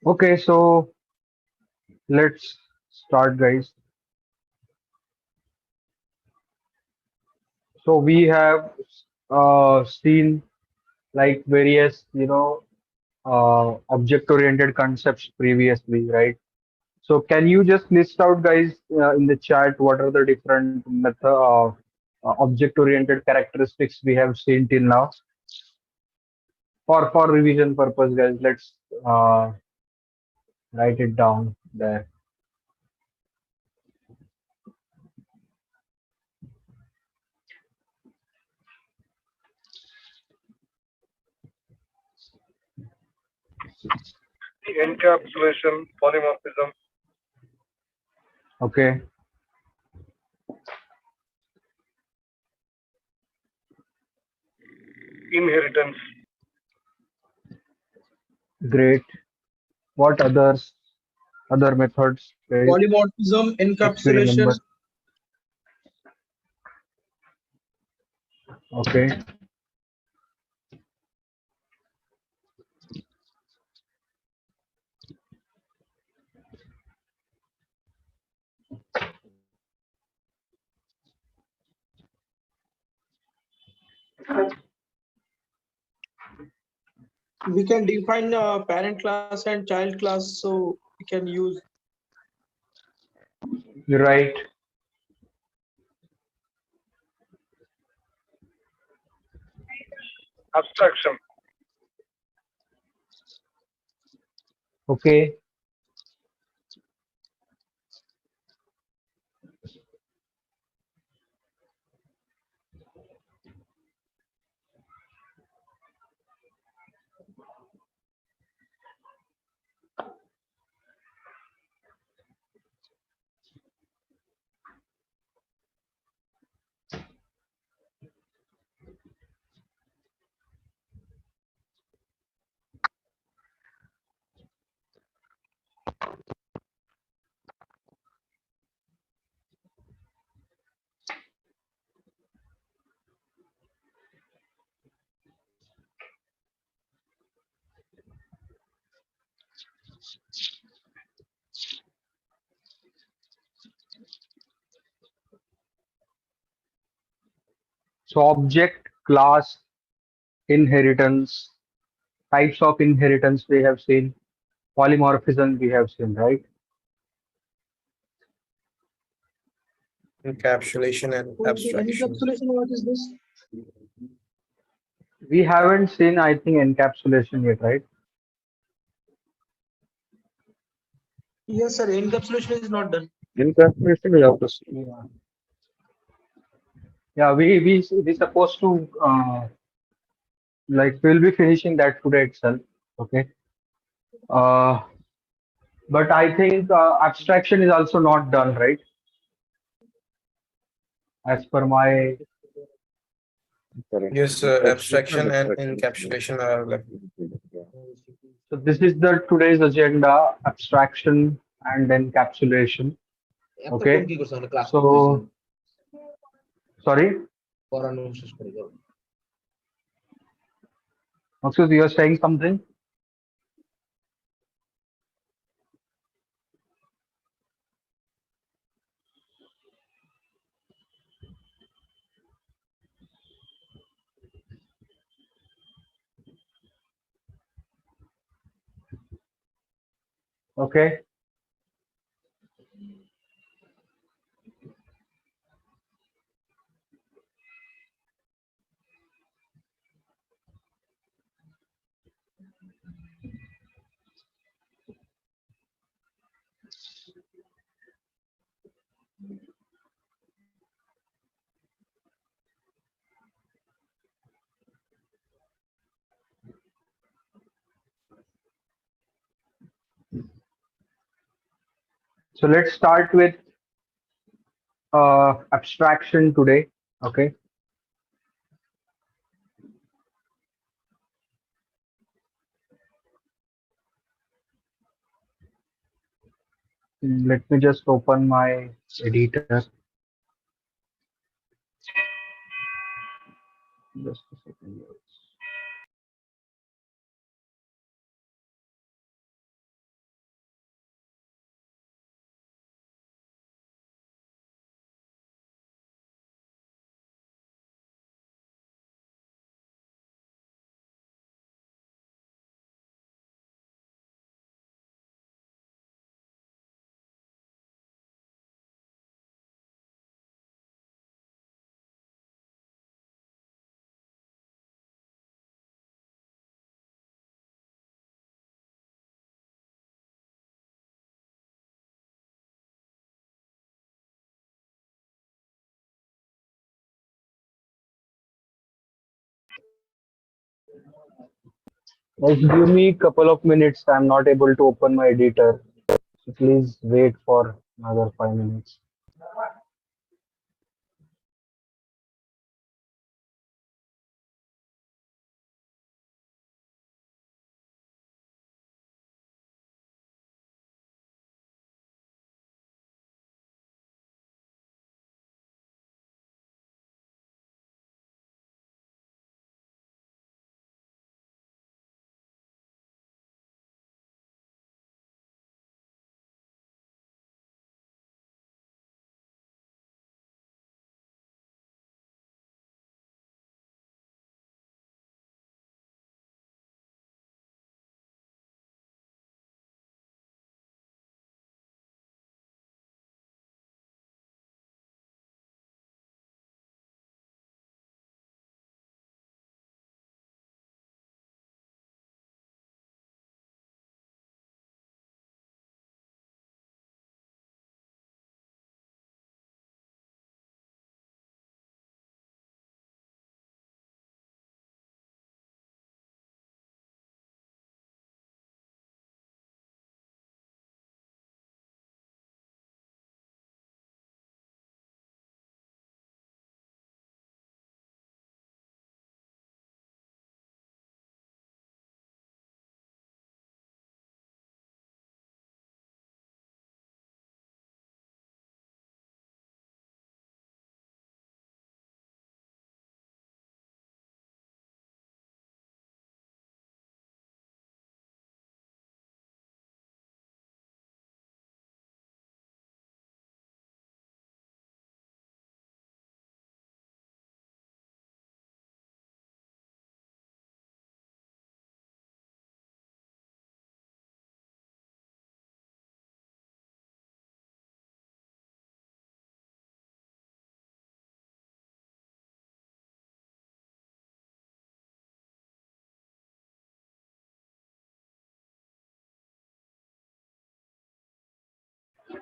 Okay, so let's start, guys. So we have seen like various, object-oriented concepts previously, right? So can you just list out, guys, in the chat what are the different object-oriented characteristics we have seen till now? For revision purpose, guys, let's uh, write it down there. The encapsulation, polymorphism, Okay, inheritance, great. What other methods, guys, Polymorphism, if you remember? encapsulation. Okay, We can define parent class and child class, so we can use. you're right. abstraction, Okay, so object, class, inheritance, types of inheritance we have seen, polymorphism we have seen, right? Encapsulation and Okay, abstraction. encapsulation, what is this? We haven't seen, I think, encapsulation yet, right? Yes, sir. Encapsulation is not done. Encapsulation we have to see. Yeah. Yeah, we supposed to like we'll be finishing that today itself. Okay. Uh, but I think abstraction is also not done, right? As per my Yes, abstraction and encapsulation are left. so this is the today's agenda: abstraction and encapsulation. Okay. So sorry, Maksud, you are saying something? Okay. So let's start with abstraction today. Okay. Let me just open my editor. Just a second. Just give me a couple of minutes. I'm not able to open my editor. So please wait for another 5 minutes.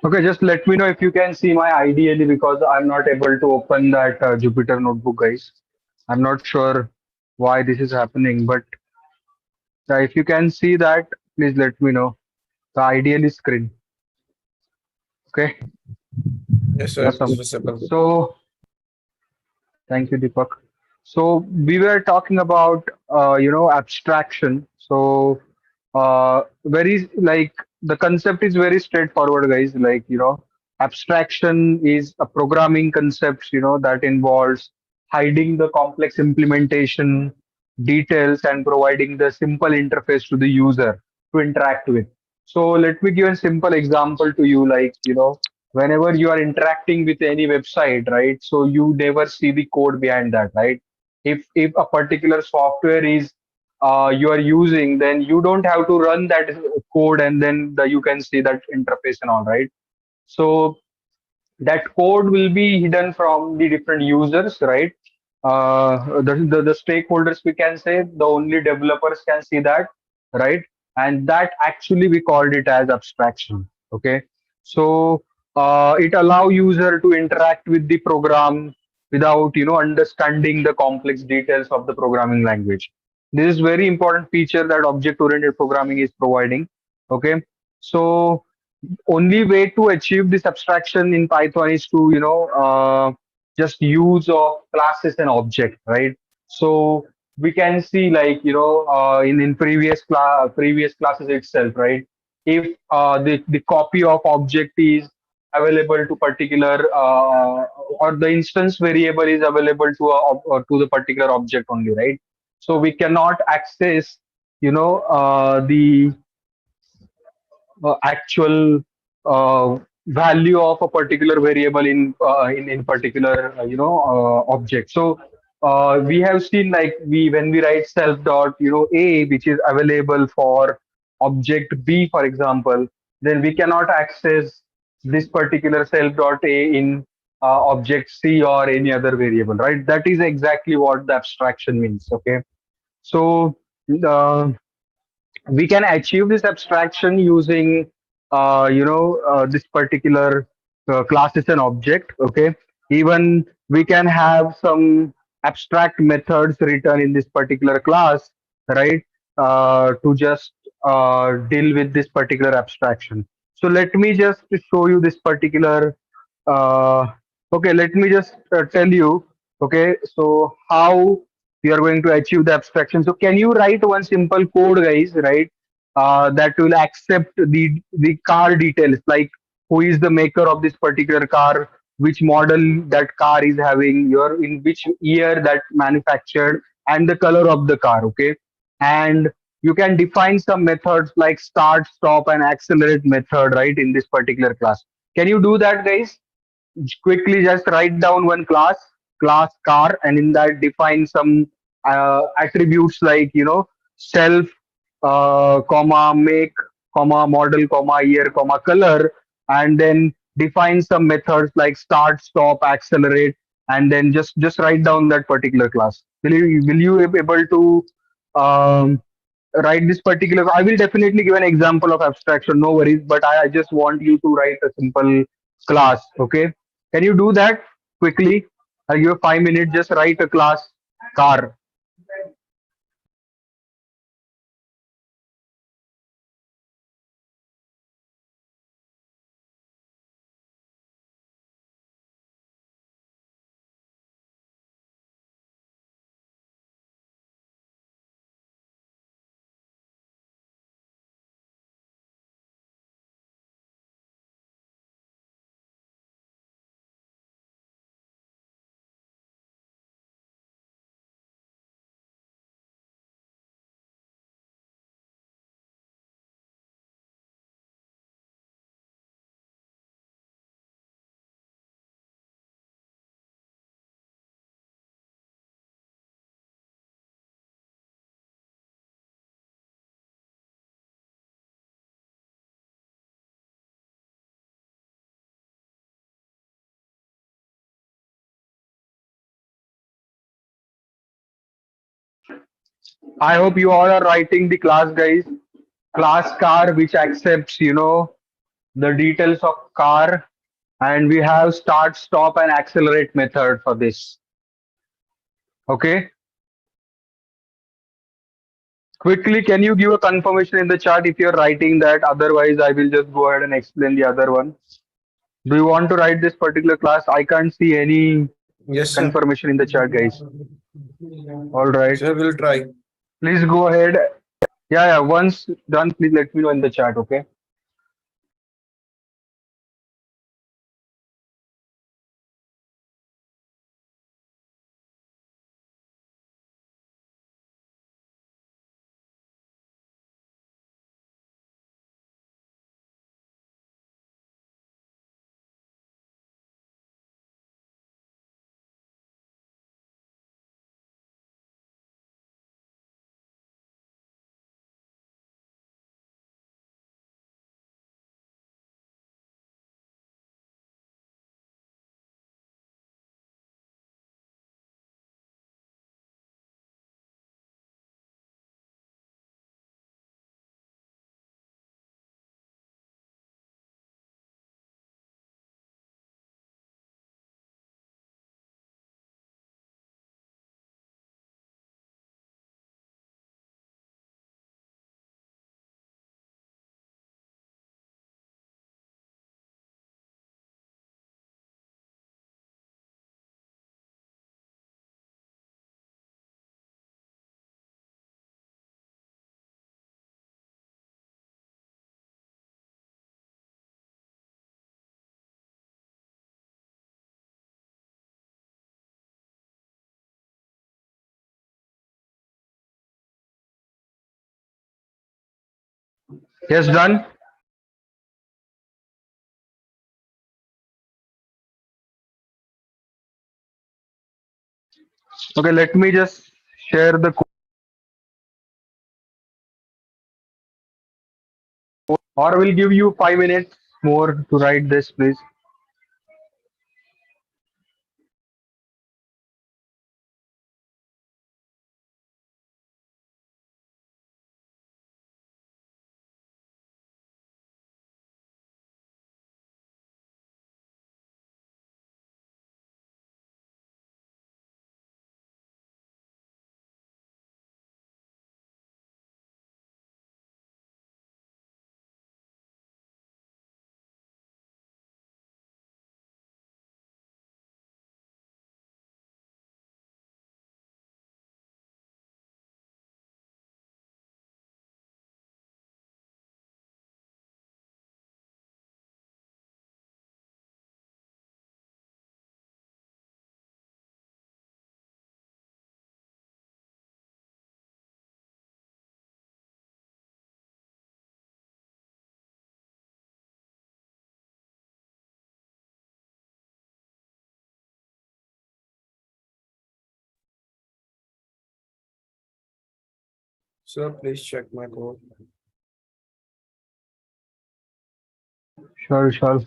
Okay, just let me know if you can see my ideally because I'm not able to open that Jupyter notebook, guys. I'm not sure why this is happening, but if you can see that, please let me know. The ideally screen. Okay, Yes, sir. It is awesome. visible. So thank you, Deepak. So we were talking about abstraction. So very like the concept is very straightforward, guys. Like abstraction is a programming concept that involves hiding the complex implementation details and providing the simple interface to the user to interact with. So let me give a simple example to you. Like whenever you are interacting with any website, right, so you never see the code behind that, right? If a particular software is you are using, then you don't have to run that code, and then you can see that interface and all, right? So that code will be hidden from the different users, right? The stakeholders, we can say, the only developers can see that, right? And that actually we called it as abstraction. Okay, so it allow user to interact with the program without understanding the complex details of the programming language. This is very important feature that object oriented programming is providing. Okay, so only way to achieve this abstraction in Python is to just use of classes and object, right? So we can see, like in previous classes itself, right? If the copy of object is available to particular or the instance variable is available to to the particular object only, right? So we cannot access the actual value of a particular variable in particular object. So we have seen, like, we when we write self dot a, which is available for object b, for example, then we cannot access this particular self dot a in object c or any other variable, right? That is exactly what the abstraction means. Okay, so uh, we can achieve this abstraction using this particular classes and object. Okay, even we can have some abstract methods written in this particular class right? To just deal with this particular abstraction. So let me just show you this particular. Uh, okay, let me just tell you. Okay, so how we are going to achieve the abstraction. So can you write one simple code, guys? Right, that will accept the car details, like who is the maker of this particular car, which model that car is having, your in which year that manufactured, and the color of the car. Okay, and you can define some methods like start, stop, and accelerate method, right, in this particular class. Can you do that, guys? Quickly just write down one class car, and in that define some attributes like, self, comma, make, comma, model, comma, year, comma, color, and then define some methods like start, stop, accelerate, and then just write down that particular class. Will you be able to um, write this particular? I will definitely give an example of abstraction, no worries, but I just want you to write a simple class. Okay, can you do that quickly? I'll give you 5 minutes. Just write a class car. I hope you all are writing the class, guys. Class car, which accepts, the details of car, and we have start, stop, and accelerate method for this. Okay. Quickly, can you give a confirmation in the chat if you're writing that? Otherwise, I will just go ahead and explain the other one. Do you want to write this particular class? I can't see any Yes, sir. confirmation in the chat, guys. All right. Sir, we'll try. Please go ahead. Yeah, yeah. Once done, please let me know in the chat. Okay. Yes, done. Okay. Let me just share the code, or will give you 5 minutes more to write this, please. Sir, please check my code. Sure, sure.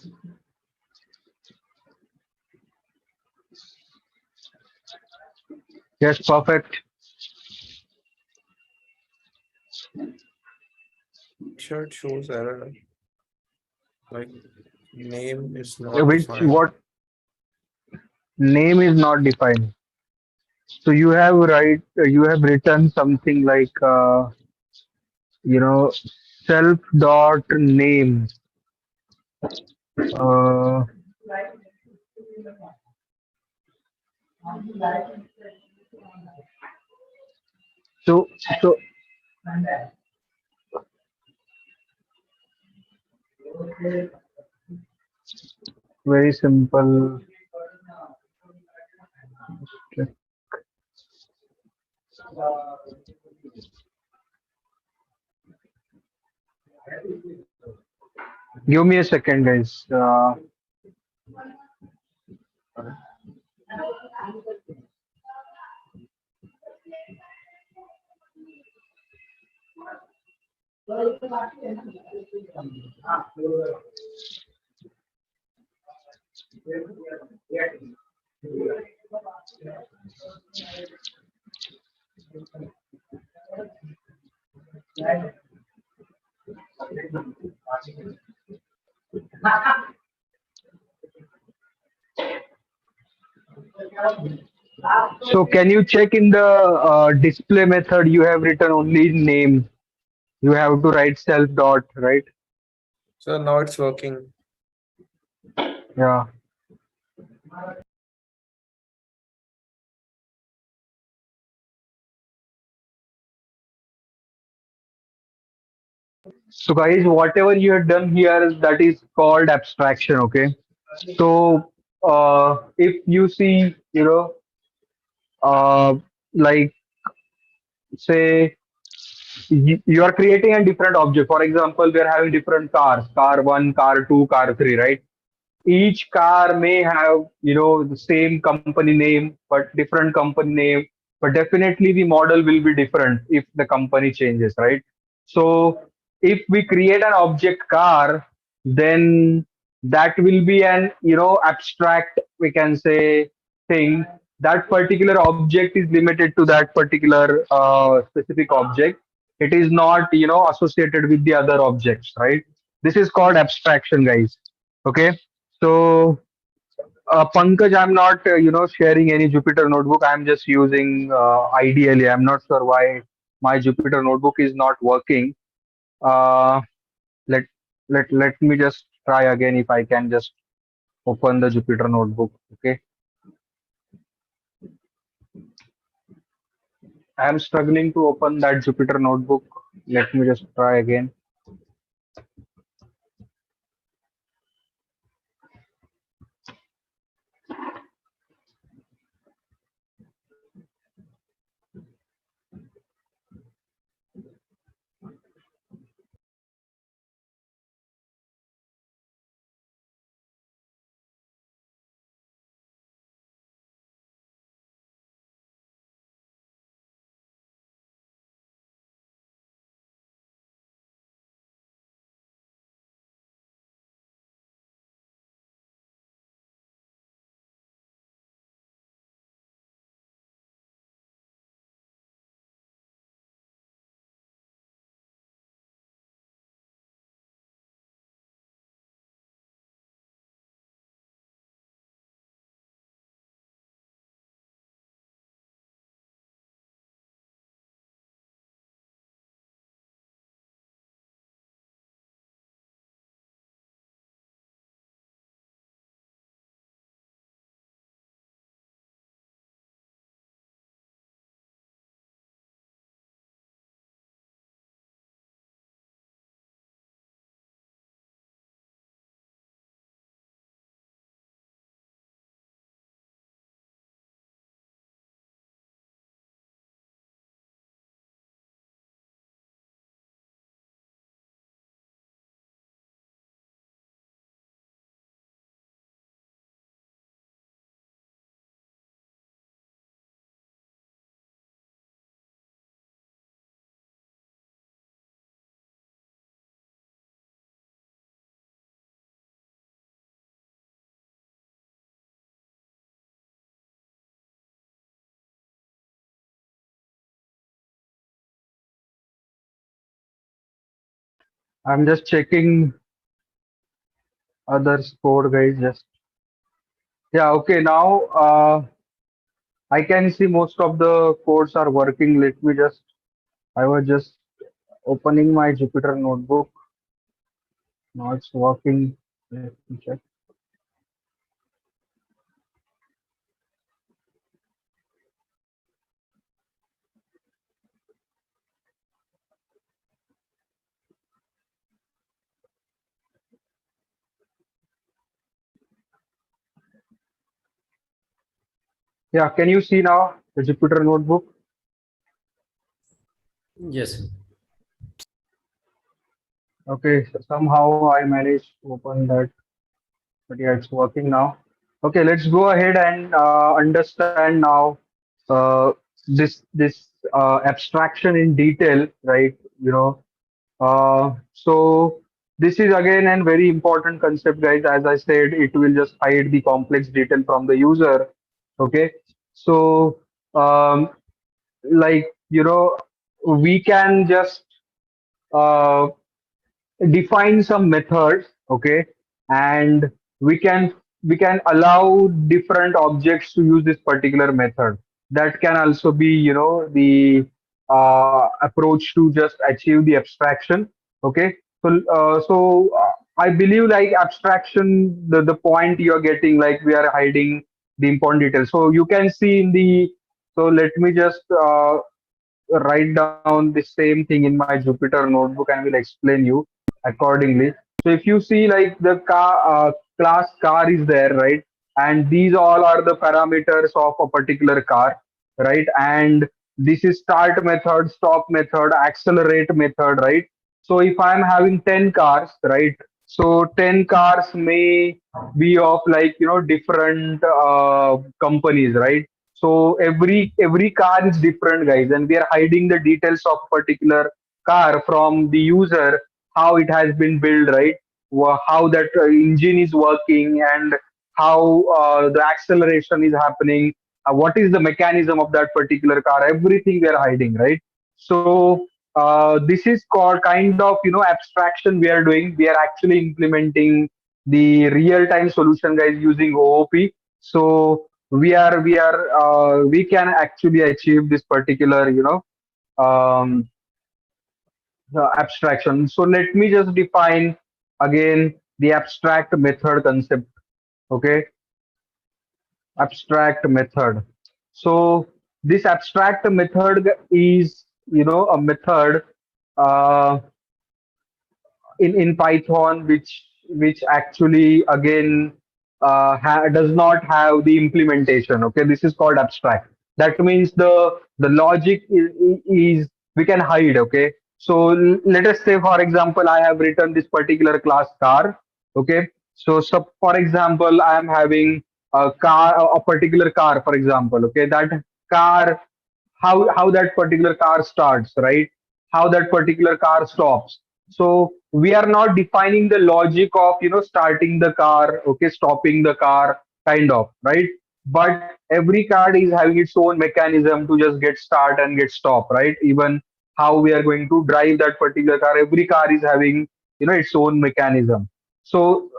Yes, perfect. Sure, it shows error. Like name is not Which defined. what name is not defined. So you have written something like you know self dot name. Uh, so so very simple. Give me a second, guys. So can you check in the display method? You have written only name. You have to write self dot, right? So now it's working. Yeah. So guys, whatever you have done here, that is called abstraction. Okay. So if you see, uh, like say you are creating a different object. For example, we are having different cars: car one, car two, car three, right? Each car may have the same company name but different company name, but definitely the model will be different if the company changes, right? So if we create an object car, then that will be an abstract, we can say, thing. That particular object is limited to that particular specific object. It is not associated with the other objects, right? This is called abstraction, guys. Okay. So, Pankaj, I'm not, sharing any Jupyter notebook. I'm just using ideally. I'm not sure why my Jupyter notebook is not working. Uh, let let me just try again if I can just open the Jupyter notebook. Okay. I'm struggling to open that Jupyter notebook. Let me just try again. I'm just checking other score, guys. Just yeah, okay. Now I can see most of the codes are working. Let me just. I was just opening my Jupyter notebook. Now it's working. Let me check. Yeah, can you see now the Jupyter notebook? Yes. Okay, so somehow I managed to open that, but yeah, it's working now. Okay, let's go ahead and understand now this abstraction in detail, right? You know, so this is again a very important concept, guys. As I said, it will just hide the complex detail from the user. Okay, so like we can just uh, define some methods, okay, and we can allow different objects to use this particular method. That can also be the approach to just achieve the abstraction. Okay, so I believe like abstraction, the point you're getting, like we are hiding the important details. So you can see in the, so let me just write down the same thing in my Jupyter notebook and will explain you accordingly. So if you see like the class car is there, right? And these all are the parameters of a particular car, right? And this is start method, stop method, accelerate method, right? So if I'm having 10 cars, right? So 10 cars may be of like different companies, right? So every car is different, guys, and we are hiding the details of particular car from the user, how it has been built, right? How that engine is working, and how the acceleration is happening. What is the mechanism of that particular car? Everything we are hiding, right? So this is called kind of abstraction we are doing. We are actually implementing the real time solution, guys, using OOP. So we can actually achieve this particular um, abstraction. So let me just define again the abstract method concept. Okay, abstract method. So this abstract method is a method uh, in Python, which actually again does not have the implementation. Okay, this is called abstract. That means the logic is we can hide. Okay, so let us say for example I have written this particular class car. Okay, so for example I am having a car, a particular car, for example. Okay, that car, how that particular car starts, right? How that particular car stops. So we are not defining the logic of starting the car, okay, stopping the car, kind of, right? But every car is having its own mechanism to just get start and get stop, right? Even how we are going to drive that particular car, every car is having its own mechanism. So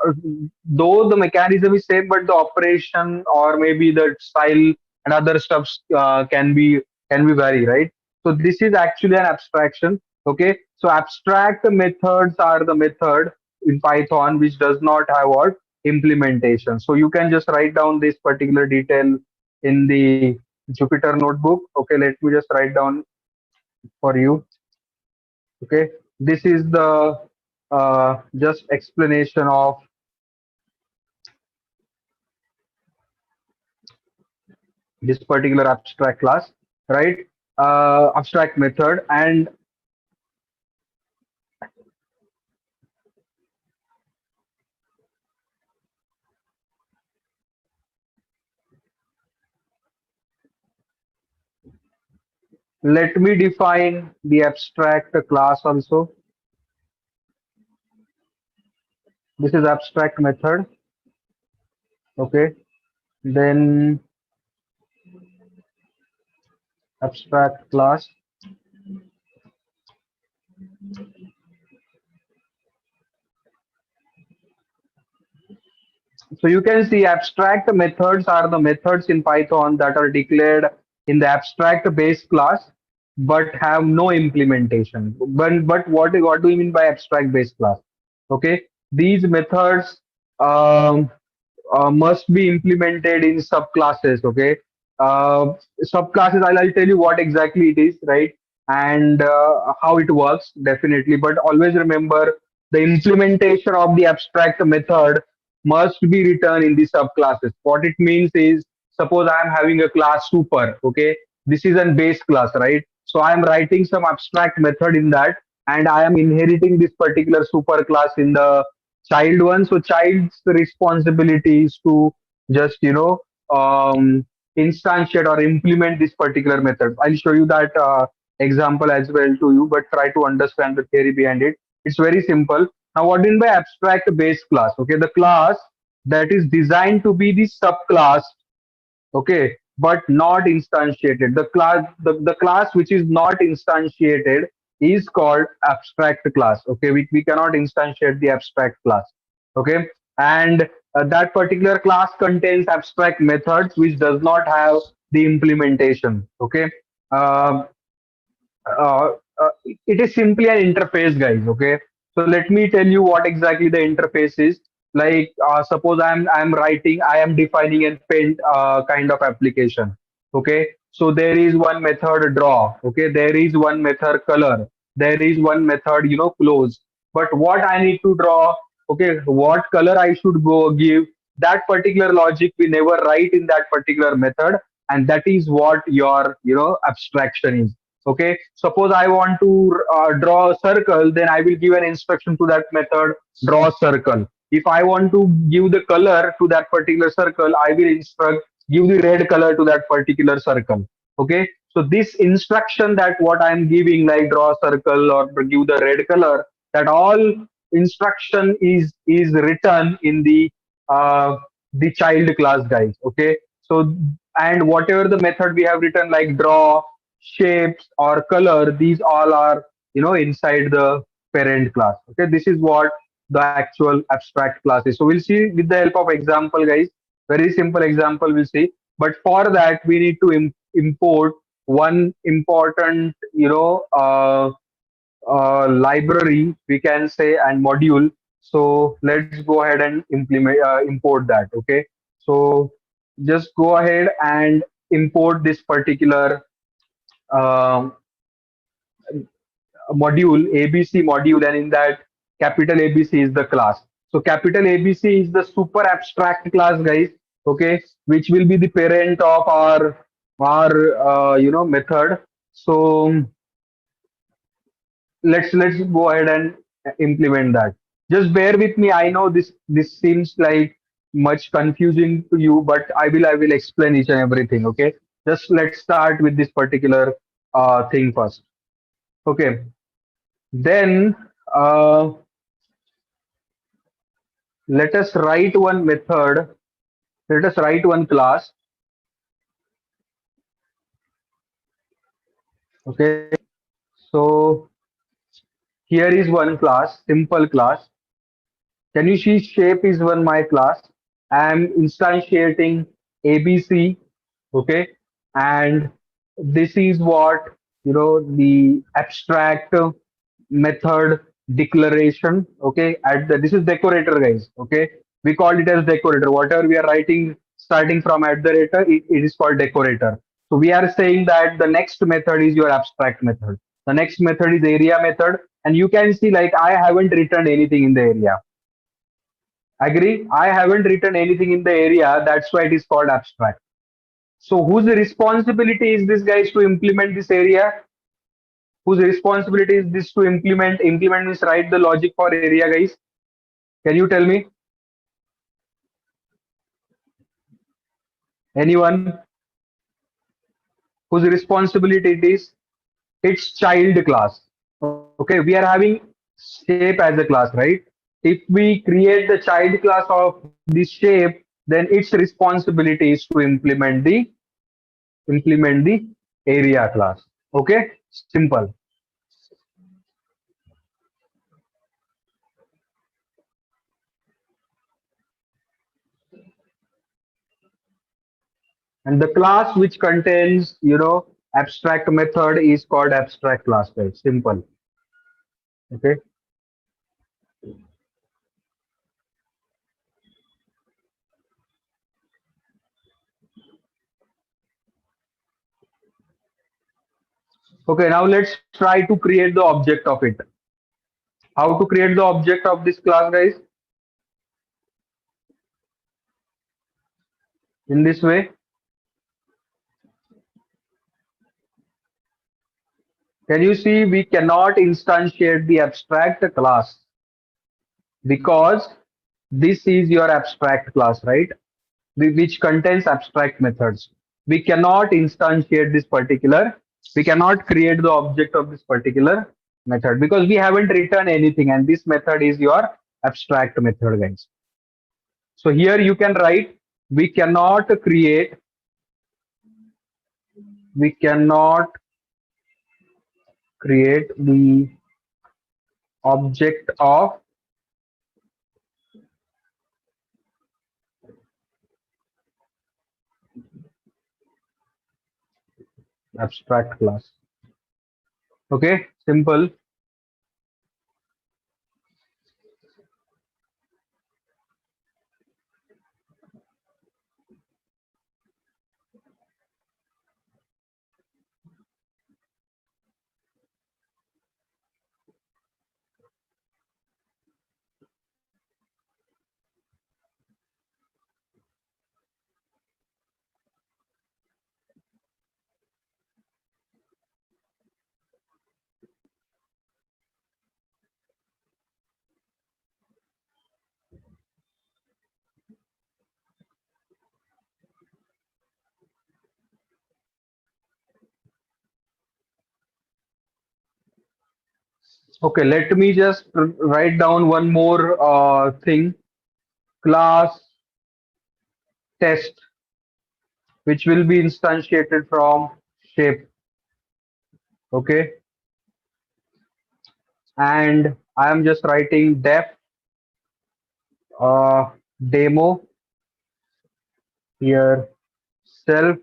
though the mechanism is same, but the operation or maybe the style and other stuffs can be vary, right? So this is actually an abstraction. Okay, so abstract methods are the method in Python which does not have what implementation. So you can just write down this particular detail in the Jupyter notebook. Okay, let me just write down for you. Okay, this is the just explanation of this particular abstract class, right? Abstract method. And let me define the abstract class also. This is abstract method. Okay, then abstract class. So you can see abstract methods are the methods in Python that are declared in the abstract base class but have no implementation. But what do you mean by abstract base class? Okay, these methods um, must be implemented in subclasses. Okay, subclasses. I'll tell you what exactly it is, right, and how it works definitely. But always remember the implementation of the abstract method must be written in the subclasses. What it means is, suppose I am having a class super. Okay, this is a base class, right? So I am writing some abstract method in that, and I am inheriting this particular super class in the child one. So child's responsibility is to just instantiate or implement this particular method. I'll show you that example as well to you, but try to understand the theory behind it. It's very simple. Now, what do you mean by abstract base class? Okay, the class that is designed to be the subclass, okay, but not instantiated. The class which is not instantiated is called abstract class. Okay, we cannot instantiate the abstract class. Okay, and that particular class contains abstract methods which does not have the implementation. Okay, um, uh, it is simply an interface, guys. Okay, so let me tell you what exactly the interface is. Like, suppose I'm writing, I am defining a paint kind of application. Okay, so there is one method draw. Okay, there is one method color. There is one method close. But what I need to draw, okay, what color I should go give, that particular logic we never write in that particular method, and that is what your abstraction is. Okay, suppose I want to draw a circle, then I will give an instruction to that method, draw a circle. If I want to give the color to that particular circle, I will instruct, give the red color to that particular circle. Okay, so this instruction, that what I am giving, like draw a circle or give the red color, that all instruction is written in the child class, guys. Okay, so, and whatever the method we have written, like draw, shapes or color, these all are inside the parent class. Okay, this is what the actual abstract class is. So we'll see with the help of example, guys. Very simple example we'll see. But for that we need to import one important library, we can say, and module. So let's go ahead and import that. Okay, so just go ahead and import this particular um, module, ABC module, and in that capital ABC is the class. So capital ABC is the super abstract class, guys. Okay, which will be the parent of our method. So let's go ahead and implement that. Just bear with me. I know this seems like much confusing to you, but I will explain each and everything. Okay, just let's start with this particular thing first. Okay, then uh, let us write one method. Let us write one class. Okay, so here is one class, simple class. Can you see shape is one my class? I am instantiating ABC. Okay, and this is what the abstract method declaration. Okay, this is decorator, guys. Okay, we call it as decorator. Whatever we are writing starting from at the rate, it is called decorator. So we are saying that the next method is your abstract method. The next method is area method, and you can see, like, I haven't written anything in the area. Agree? I haven't written anything in the area. That's why it is called abstract. So whose responsibility is this, guys, to implement this area? Whose responsibility is this to implement? Implement means write the logic for area, guys. Can you tell me? Anyone? Whose responsibility it is? It's child class. Okay, we are having shape as a class, right? If we create the child class of this shape, then its responsibility is to implement the area class. Okay, simple. And the class which contains, abstract method is called abstract class, guys. Simple. Okay. Okay, now let's try to create the object of it. How to create the object of this class, guys? In this way. Can you see we cannot instantiate the abstract class because this is your abstract class, right? Which contains abstract methods. We cannot instantiate this particular, we cannot create the object of this particular method because we haven't written anything and this method is your abstract method, guys. So here you can write, we cannot create, we cannot create the object of abstract class. Okay, simple. Okay, let me just write down one more thing. Class test, which will be instantiated from shape. Okay, and I am just writing def demo here self.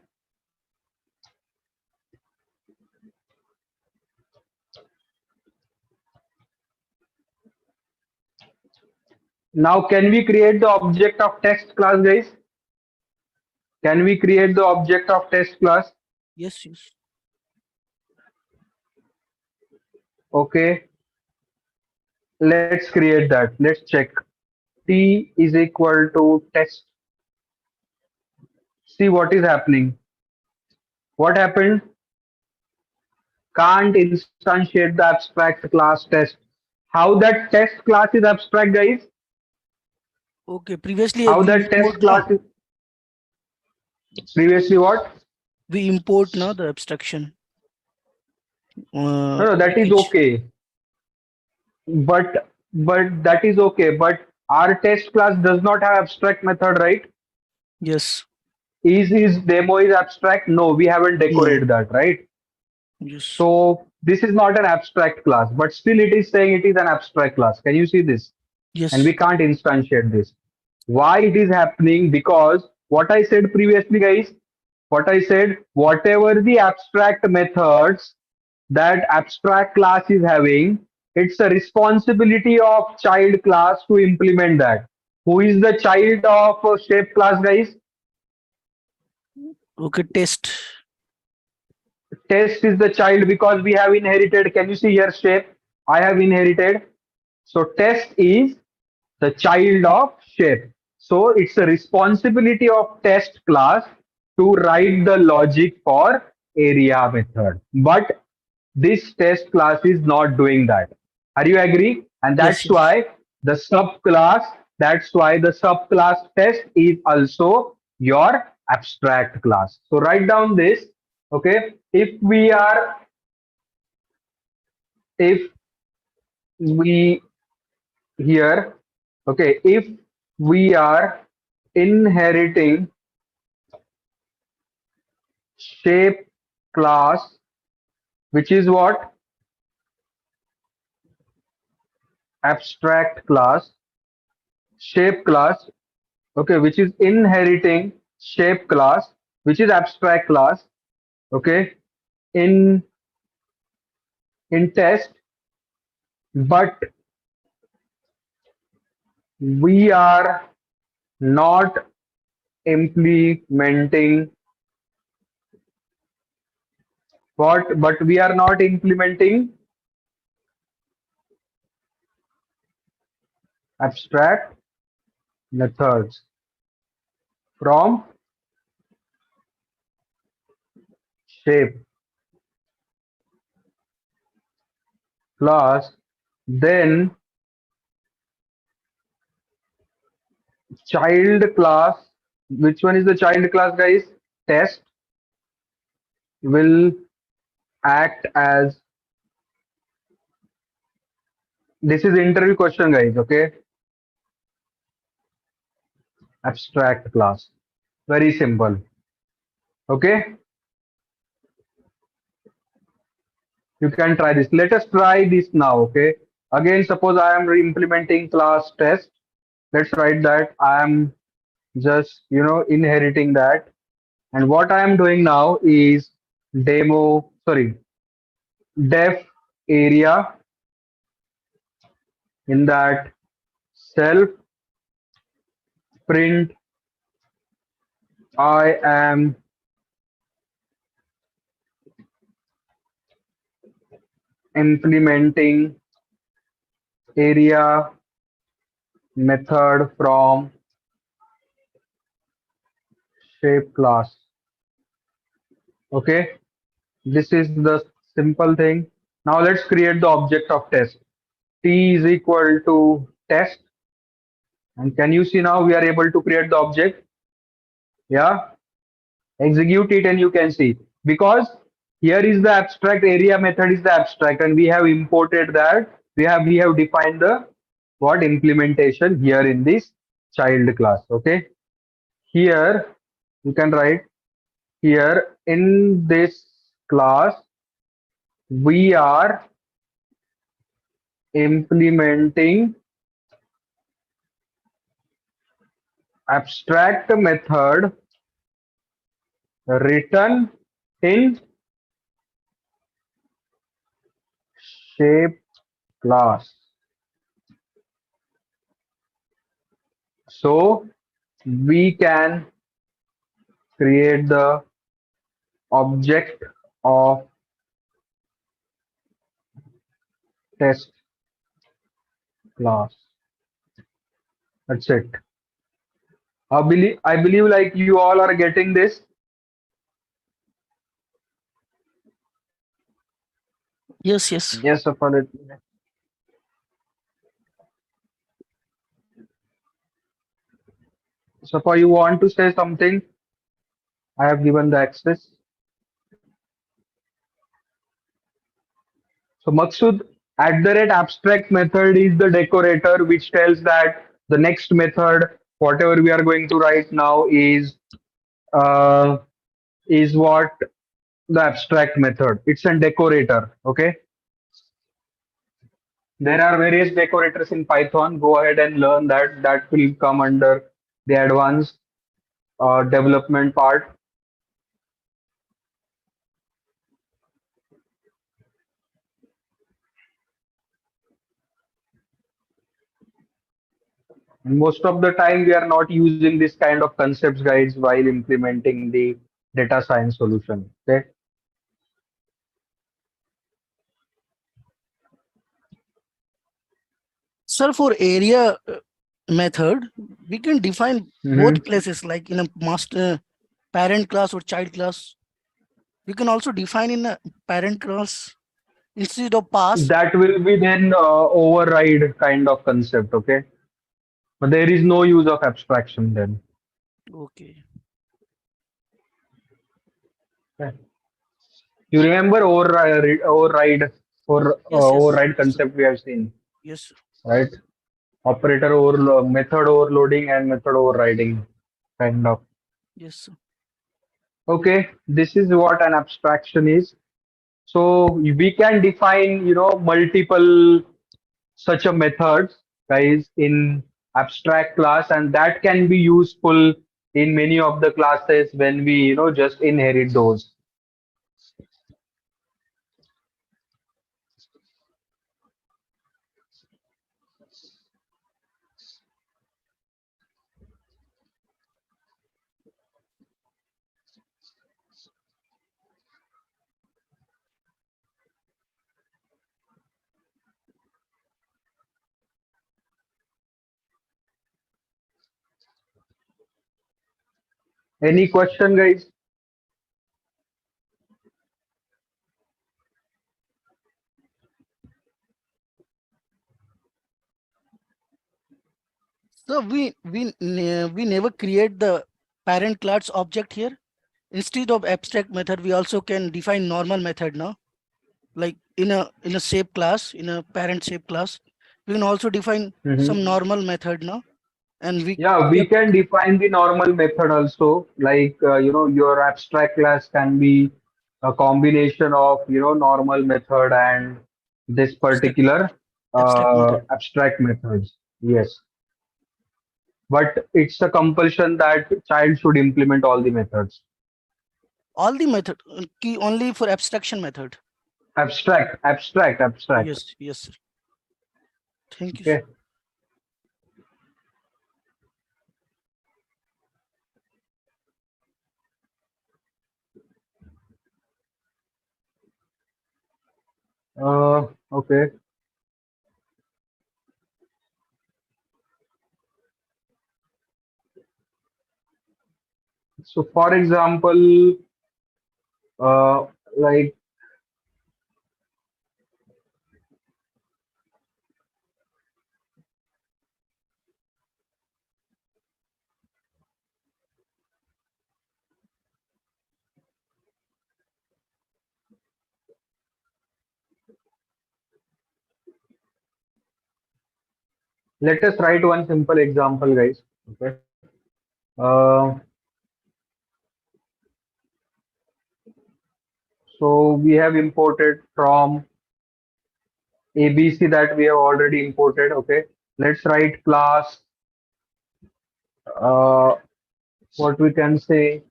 Now, can we create the object of test class, guys? Can we create the object of test class? Yes, yes. Okay, let's create that. Let's check. T is equal to test. See what is happening. What happened? Can't instantiate the abstract class test. How that test class is abstract, guys? Okay. Previously, How we that test import na, class is previously what? we import now the abstraction. No, no, that is Image. okay. But that is okay. But our test class does not have abstract method, right? Yes. Is demo is abstract? No, we haven't No. decorated that, right? Yes. So this is not an abstract class, but still it is saying it is an abstract class. Can you see this? And Yes. we can't instantiate this. Why it is happening? Because what I said previously, guys, what I said, whatever the abstract methods that abstract class is having, it's a responsibility of child class to implement that. Who is the child of shape class, guys? Okay. Test. Test is the child because we have inherited. Can you see here shape? I have inherited. So test is the child of shape. So it's a responsibility of test class to write the logic for area method. But this test class is not doing that. Are you agree? And Yes. that's Yes. why the subclass, that's why the subclass test is also your abstract class. So write down this. Okay. If we here, okay, if we are inheriting shape class, which is what? Abstract class, shape class, okay, which is inheriting shape class, which is abstract class. Okay, in test, but we are not implementing what? But we are not implementing abstract methods from shape class. Then child class. Which one is the child class, guys? Test will act as, this is interview question, guys. Okay, abstract class. Very simple. Okay, you can try this. Let us try this now. Okay, again, suppose I am implementing class test. Let's write that I am just inheriting that, and what I am doing now is demo, sorry, def area. In that self print, I am implementing area method from shape class. Okay, this is the simple thing. Now let's create the object of test. T is equal to test, and can you see now we are able to create the object? Yeah, execute it and you can see, because here is the abstract, area method is the abstract, and we have imported that, we have defined the what implementation here in this child class. Okay, here you can write, here in this class we are implementing abstract method written in shape class. So we can create the object of test class. That's it. I believe like you all are getting this. Yes, yes. Yes, Safal. Safal, you want to say something? I have given the access. So Maksud, at the rate abstract method is the decorator which tells that the next method, whatever we are going to write now, uh, is what the abstract method. It's a decorator. Okay. There are various decorators in Python. Go ahead and learn that. That will come under the advanced development part. Most of the time, we are not using this kind of concepts, guides, while implementing the data science solution. Okay. Sir, for area method, we can define Mhm. both places, like in a master parent class or child class. We can also define in a parent class instead of pass. That will be then override kind of concept. Okay. But there is no use of abstraction then. Okay. Okay. You remember Yes, yes. override Yes, sir. concept we have seen, Yes, sir. right? Operator overload, method overloading and method overriding kind of. Yes, sir. Okay, this is what an abstraction is. So we can define, multiple such a methods, guys, in abstract class, and that can be useful in many of the classes when we just inherit those. Any question, guys? So we never create the parent class object here. Instead of abstract method, we also can define normal method now. Like in a shape class, in a parent shape class, we can also define some Mhm. normal method now, and we Yeah, we kept can define the normal method also. Like, your abstract class can be a combination of, normal method and this abstract particular abstract method. abstract methods. Yes, but it's a compulsion that child should implement all the methods. All the method key only for abstraction method. Abstract, abstract, abstract. Yes, yes, sir. Thank you, sir. Okay. Okay. So, for example, uh, like, let us write one simple example, guys. Okay. Uh, so we have imported from ABC that we have already imported. Okay. Let's write class. Uh, what we can say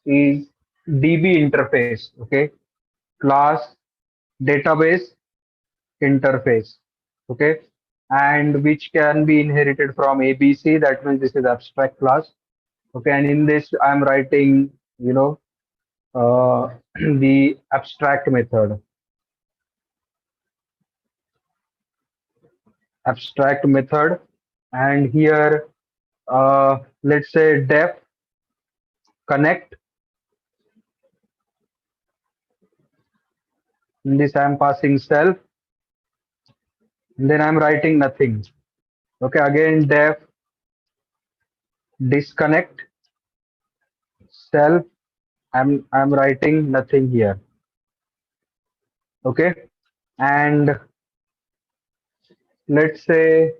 is DB interface. Okay. Class database interface. Okay. And which can be inherited from ABC. That means this is abstract class. Okay. And in this, I'm writing, the abstract method. Abstract method. And here, let's say def connect. In this, I'm passing self. And then I'm writing nothing. Okay, again def disconnect self. I'm writing nothing here. Okay, and let's say,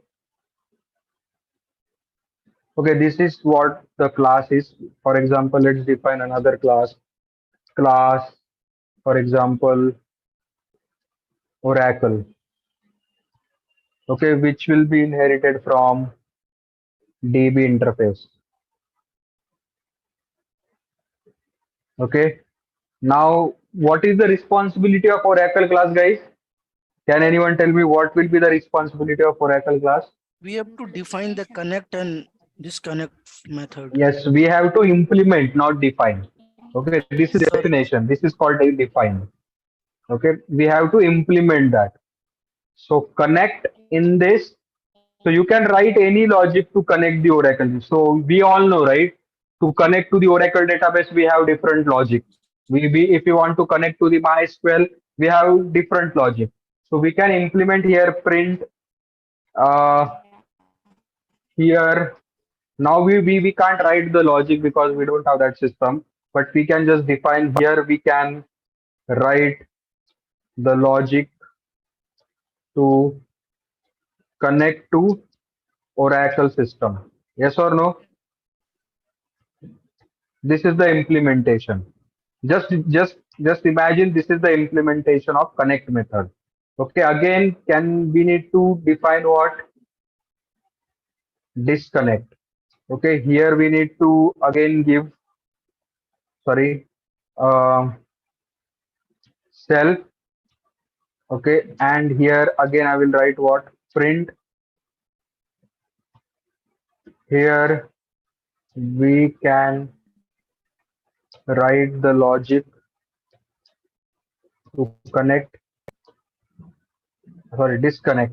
okay, this is what the class is. For example, let's define another class. Class, for example, Oracle. Okay, which will be inherited from DB interface. Okay, now what is the responsibility of Oracle class, guys? Can anyone tell me what will be the responsibility of Oracle class? We have to define the connect and disconnect method. Yes, we have to implement, not define. Okay, this is Sorry. definition. This is called a define. Okay, we have to implement that. So connect in this. So you can write any logic to connect the Oracle. So we all know, right? To connect to the Oracle database, we have different logic. We if you want to connect to the MySQL, we have different logic. So we can implement here print uh, here. Now we can't write the logic because we don't have that system, but we can just define here. We can write the logic to connect to Oracle system. Yes or no? This is the implementation. Just imagine this is the implementation of connect method. Okay, again, can we need to define what? Disconnect. Okay, here we need to again give, sorry, um self. Okay, and here again I will write what? Print. Here we can write the logic to connect, sorry, disconnect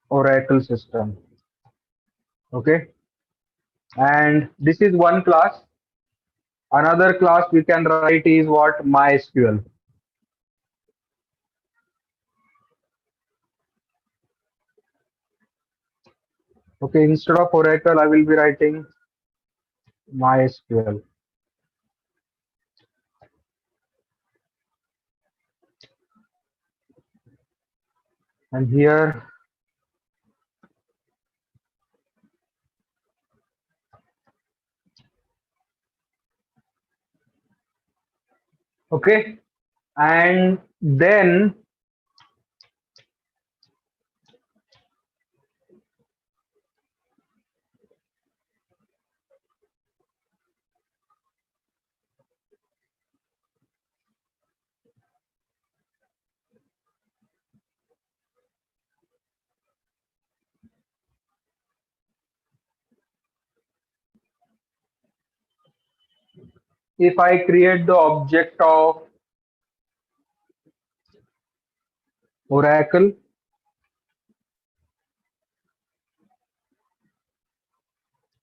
Oracle system. Okay, and this is one class. Another class we can write is what? MySQL. Okay, instead of Oracle, I will be writing MySQL. And here, okay, and then if I create the object of Oracle,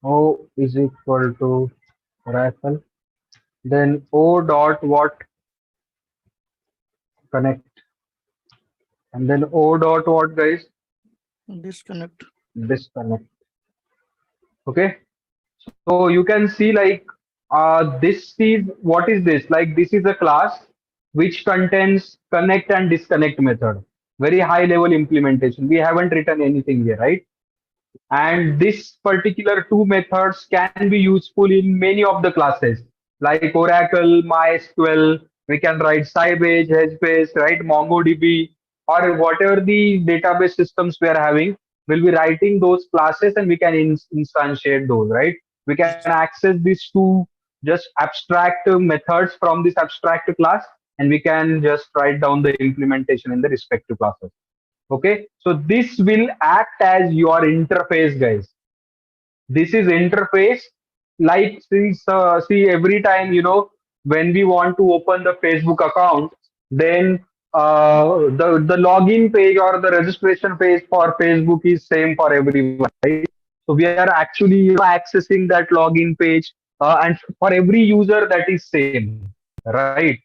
O is equal to Oracle, then O dot what? Connect, and then O dot what, guys? Disconnect. Disconnect. Okay, so you can see like this is what is this? Like this is a class which contains connect and disconnect method. Very high level implementation. We haven't written anything here, right? And this particular two methods can be useful in many of the classes like Oracle, MySQL. We can write Sybase, HBase, right? MongoDB, or whatever the database systems we are having. We'll be writing those classes and we can instantiate those, right? We can access these two just abstract methods from this abstract class, and we can just write down the implementation in the respective classes. Okay, so this will act as your interface, guys. This is interface. Like see every time, when we want to open the Facebook account, then the login page or the registration page for Facebook is same for everyone, right? So we are actually accessing that login page, and for every user that is same, right?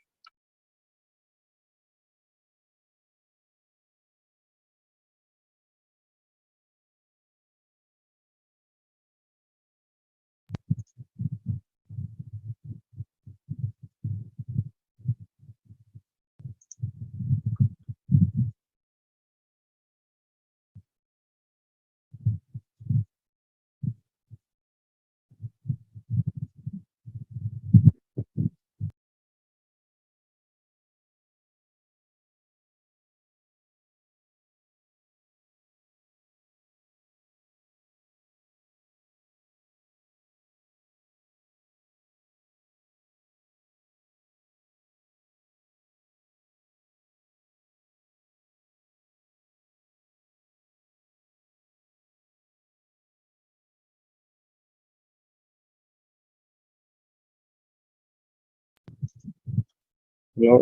Yeah,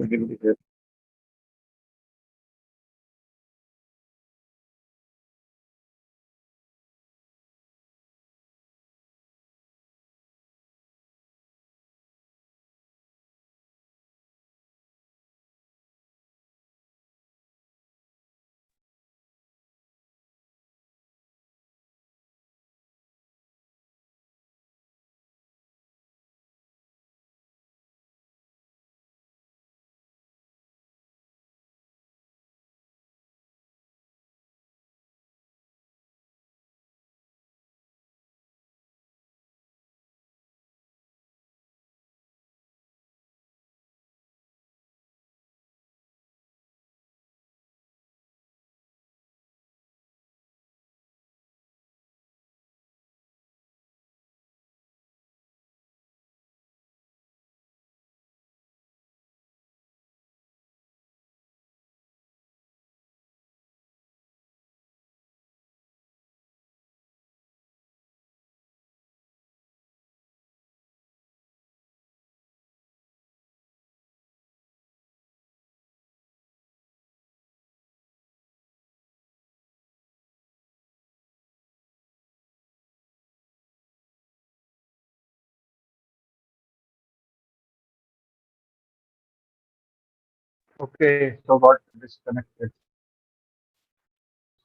Okay, so got disconnected.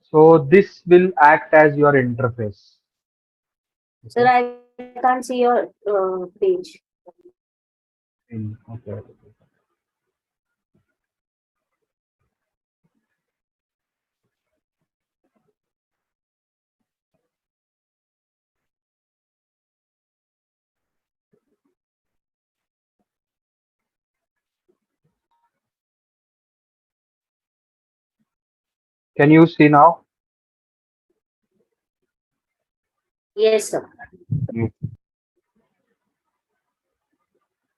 So this will act as your interface. Sir, Okay. I can't see your page. Okay. Can you see now? Yes, sir.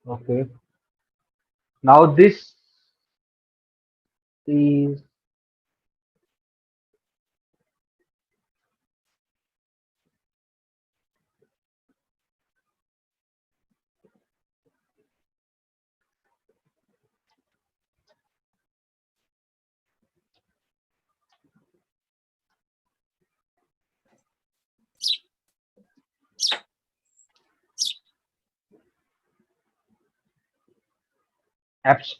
Okay. Now this is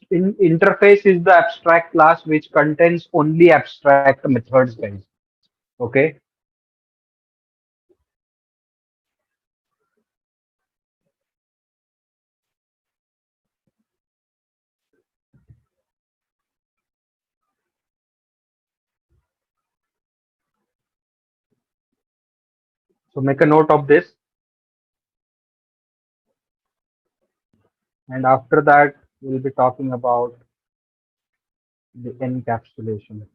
interface is the abstract class which contains only abstract methods, guys. Okay. So make a note of this, and after that we'll be talking about the encapsulation.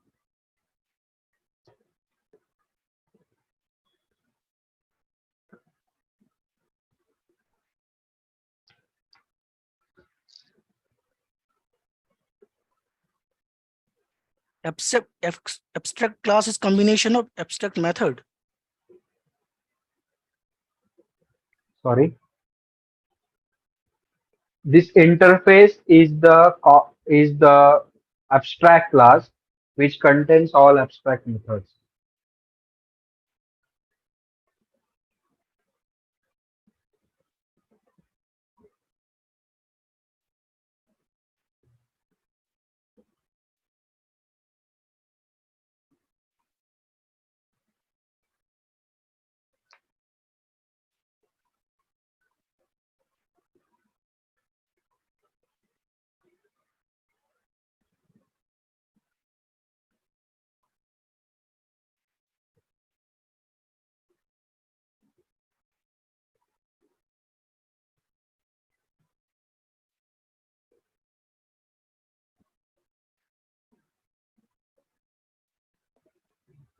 Abstract class is combination of abstract method. Sorry. This interface is the abstract class which contains all abstract methods.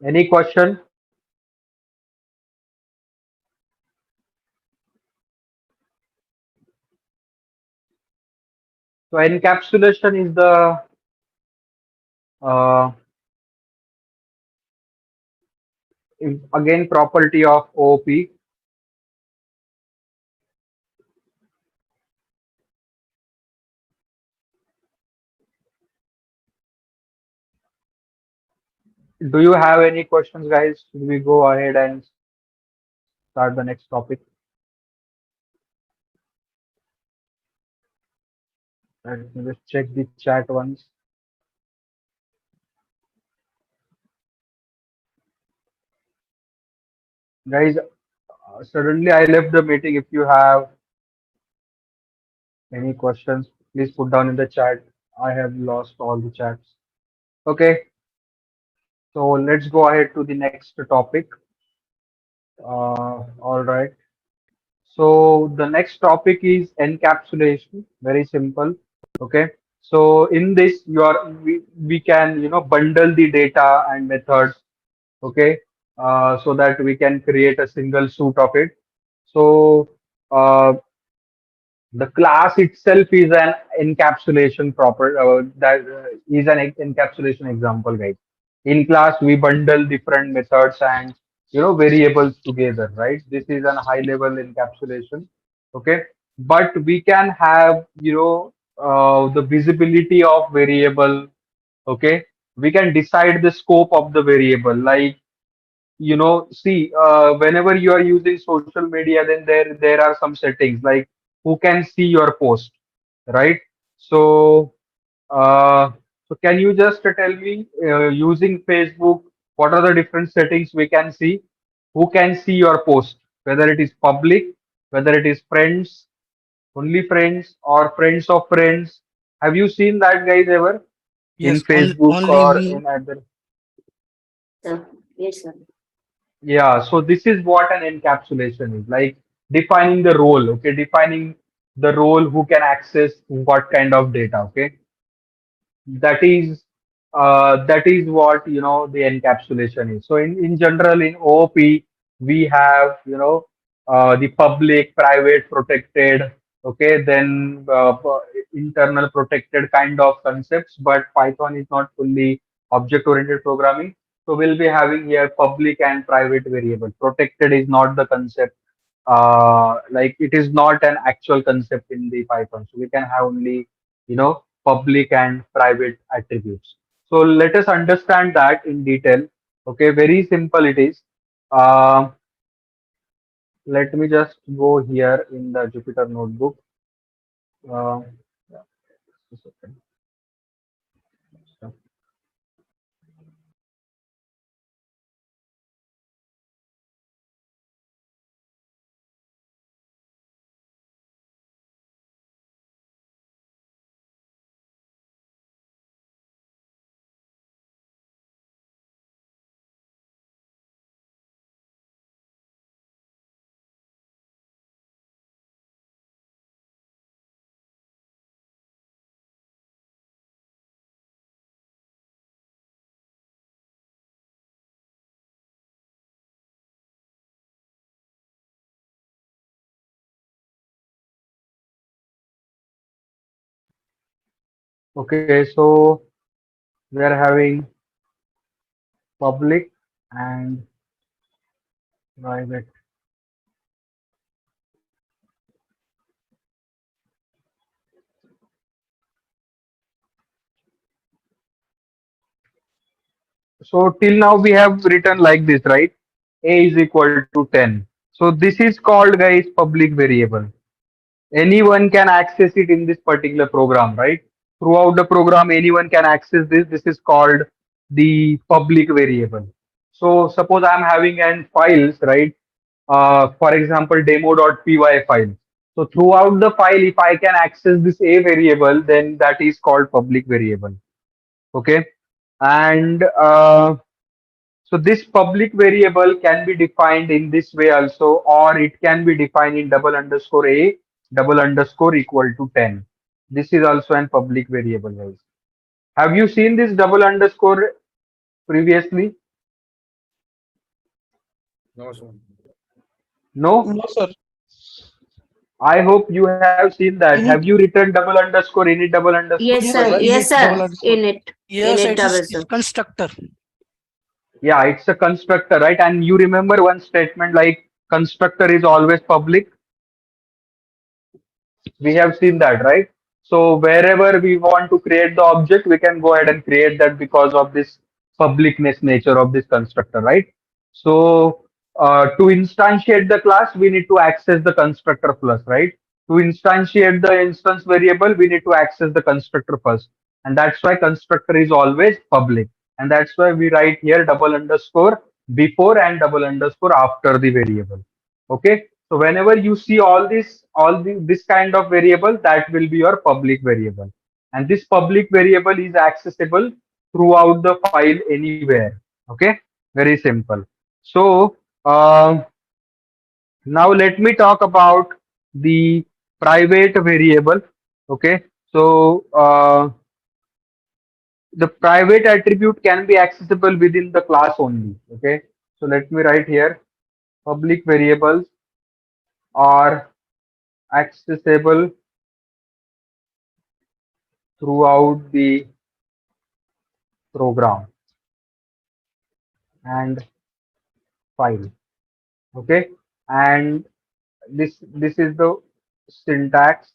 Any question? So encapsulation is the uh, again property of OOP. Do you have any questions, guys? Should we go ahead and start the next topic? Let me just check the chat once. Guys, suddenly I left the meeting. If you have any questions, please put down in the chat. I have lost all the chats. Okay, so let's go ahead to the next topic. All right. So the next topic is encapsulation. Very simple. Okay. So in this, we can bundle the data and methods. Okay. So that we can create a single suite of it. So uh, the class itself is an encapsulation that is an encapsulation example, guys. In class we bundle different methods and variables together, right? This is a high level encapsulation. Okay, but we can have the visibility of variable. Okay, we can decide the scope of the variable, like see, whenever you are using social media, then there are some settings like who can see your post, right? So So can you just tell me, using Facebook, what are the different settings we can see? Who can see your post? Whether it is public, whether it is friends, only friends, or friends of friends. Have you seen that, guys, ever in Yes, Facebook only or me. in other? Sir. Yes, sir. Yeah, so this is what an encapsulation is like, defining the role, okay, defining the role, who can access what kind of data, okay. That is what the encapsulation is. So in general in OOP we have the public, private, protected, okay, then internal protected kind of concepts, but Python is not fully object oriented programming. So we'll be having here public and private variable. Protected is not the concept, like it is not an actual concept in the Python. So we can have only public and private attributes. So let us understand that in detail. Okay, very simple it is. Uh, Let me just go here in the Jupyter notebook. Uh, yeah, just a second. Okay, so we are having public and private. So till now we have written like this, right? A is equal to 10. So this is called, guys, public variable. Anyone can access it in this particular program, right? Throughout the program, anyone can access this. This is called the public variable. So suppose I'm having an files, right? For example, demo.py file. So throughout the file, if I can access this a variable, then that is called public variable. Okay. And so this public variable can be defined in this way also, or it can be defined in double underscore a double underscore equal to 10. This is also an public variable, guys. Have you seen this double underscore previously? No, sir. No? No, sir. I hope you have seen that. Have you Init. written double underscore, init double underscore Yes, equal, sir. Yes, right? Yes, init double sir. underscore. In it. In Yes, it double, it's sir. constructor. Yeah, it's a constructor, right? And you remember one statement like constructor is always public. We have seen that, right? So wherever we want to create the object, we can go ahead and create that because of this publicness nature of this constructor, right? So to instantiate the class, we need to access the constructor plus, right? To instantiate the instance variable, we need to access the constructor first. And that's why constructor is always public. And that's why we write here double underscore before and double underscore after the variable. Okay. So whenever you see this kind of variable, that will be your public variable. And this public variable is accessible throughout the file anywhere. Okay. Very simple. So now let me talk about the private variable. Okay. So the private attribute can be accessible within the class only. Okay. So let me write here, public variables are accessible throughout the program and file. Okay. And this is the syntax.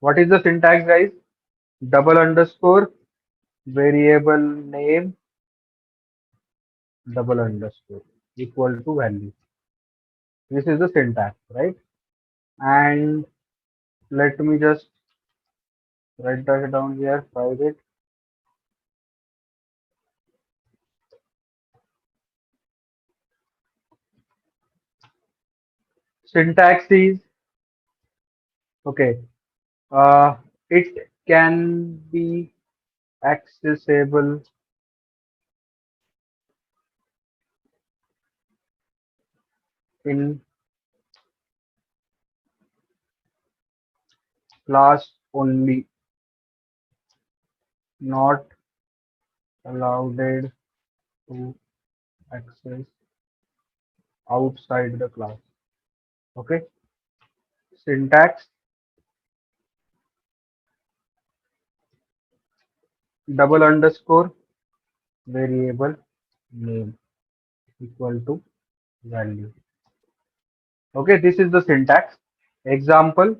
What is the syntax, guys? Double underscore variable name double underscore equal to value. This is the syntax, right? And Let me just write that down here. Private. Syntax is okay. It can be accessible in class only, not allowed to access outside the class. Okay. Syntax double underscore variable name equal to value. Okay, this is the syntax. Example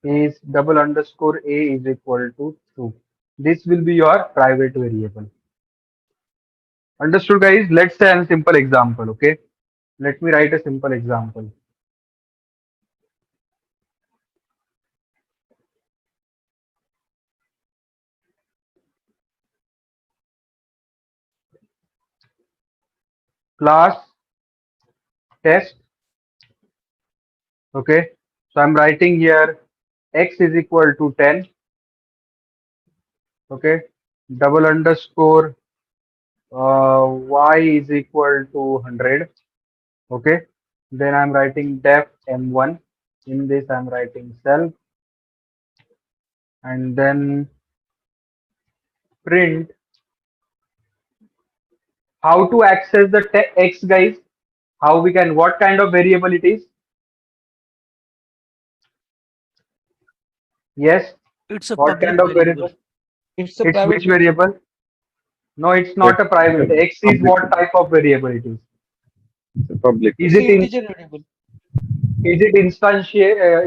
is double underscore a is equal to true. This will be your private variable. Understood, guys? Let's say a simple example. Okay, let me write a simple example. Class test. Okay, so I'm writing here x is equal to 10. Okay, double underscore y is equal to 100. Okay, then I'm writing def m1. In this I'm writing self, and then print. How to access the x, guys? How we can, what kind of variable it is? Yes, It's a what public kind of variable. variable? It's a It's private which variable? No, it's not a private. X is Public. what type of variable it is? Public. Is It's it an in, integer variable. is it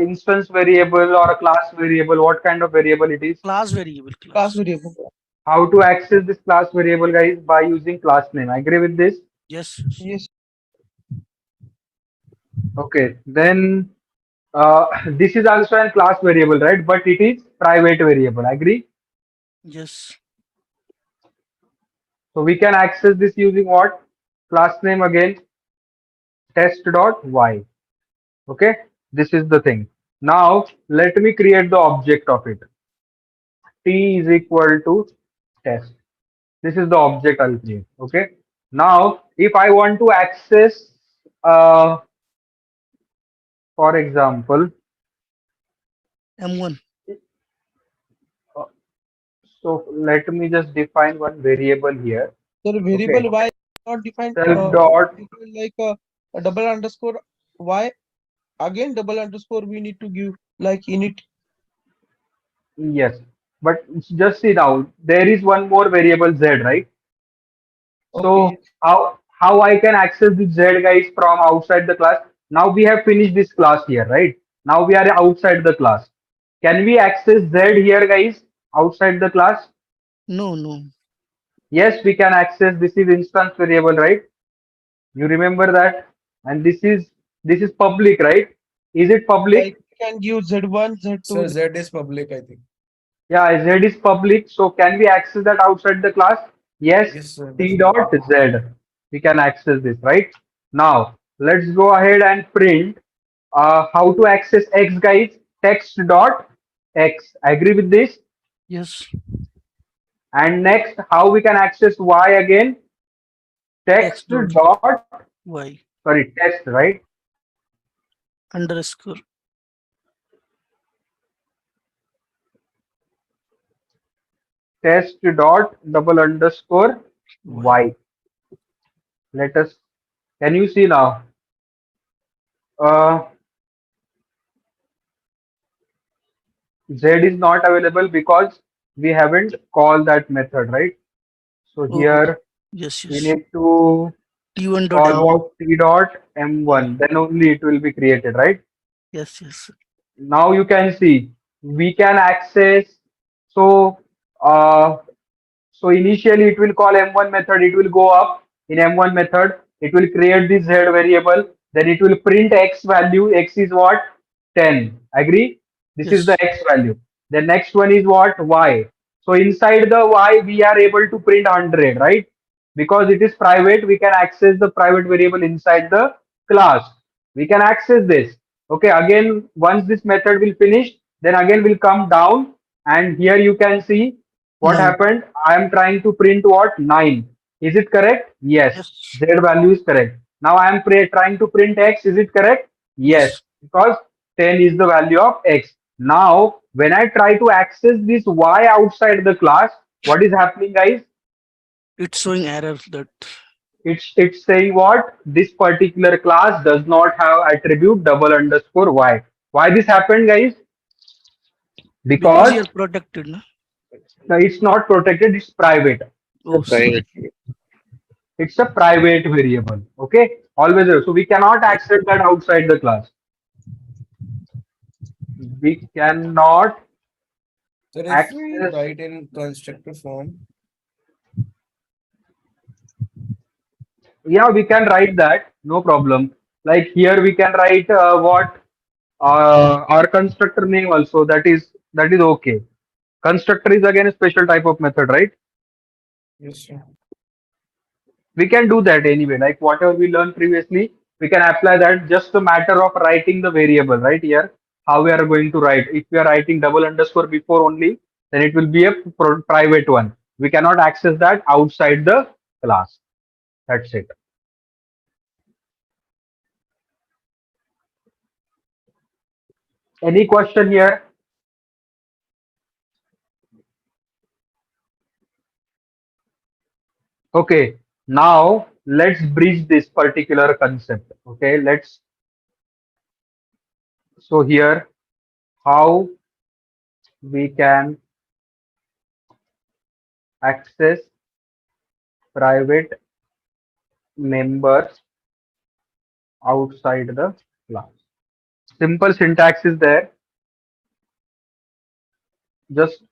instance variable or a class variable? What kind of variable it is? Class variable. Class Class. variable. How to access this class variable, guys? By using class name. Agree with this? Yes. Yes. Okay, then this is also a class variable, right? But it is private variable. Agree? Yes. So we can access this using what? Class name again, test.y. Okay, this is the thing. Now let me create the object of it. T is equal to test. This is the object I'll create. Okay. Now if I want to access, uh, for example, M1. uh, so let me just define one variable here. The Okay. variable y is not defined Self dot. defined like a double underscore y. Again, double underscore we need to give like init. Yes, but just see now, there is one more variable z, right? Okay. So how I can access this z, guys, from outside the class? Now we have finished this class here, right? Now we are outside the class. Can we access z here, guys, outside the class? No, no. Yes, we can access. This is instance variable, right? You remember that? And this is public, right? Is it public? Like we can give z1, Sir, z2. Z is public, I think. Yeah, z is public. So can we access that outside the class? Yes, Yes, sir. t dot z. We can access this, right? Now let's go ahead and print how to access x, guys. Text dot x. Agree with this? Yes. And next, how we can access y again? Text Text dot dot, Y sorry, text, right? underscore. Test dot double underscore y. Let us, can you see now? Uh, Z is not available because we haven't called that method, right? So Oh, here yes, we yes. need to T1 dot call M. what? T dot m1, then only it will be created, right? Yes, yes. Now you can see we can access. So uh, so initially it will call m1 method, it will go up in m1 method, it will create this z variable, then it will print x value. X is what? 10. Agree? This is Yes. the x value. The next one is what? Y. So inside the y, we are able to print 100, right? Because it is private, we can access the private variable inside the class. We can access this. Okay, again, once this method will finish, then again will come down, and here you can see what 9. happened. I am trying to print what? 9. Is it correct? Yes. Yes. Z value is correct. Now I am trying to print x. Is it correct? Yes, Yes. because 10 is the value of x. Now, when I try to access this y outside the class, what is happening, guys? It's showing error that It's saying what? This particular class does not have attribute double underscore y. Why this happened, guys? because Because you're protected, no? it's not protected, it's private. Oh, sorry. Private. It's a private variable. Okay, always there. So we cannot access that outside the class. We cannot So if we access. write in constructor form, Yeah, we can write that, no problem. Like here we can write what our constructor name also. That is okay. Constructor is again a special type of method, right? yes, sir. We can do that anyway. Like whatever we learned previously, we can apply that. Just a matter of writing the variable right here. How we are going to write? If we are writing double underscore before only, then it will be a private one. We cannot access that outside the class. That's it. Any question here? Okay, now let's bridge this particular concept. Okay, so here how we can access private members outside the class. Simple syntax is there. Just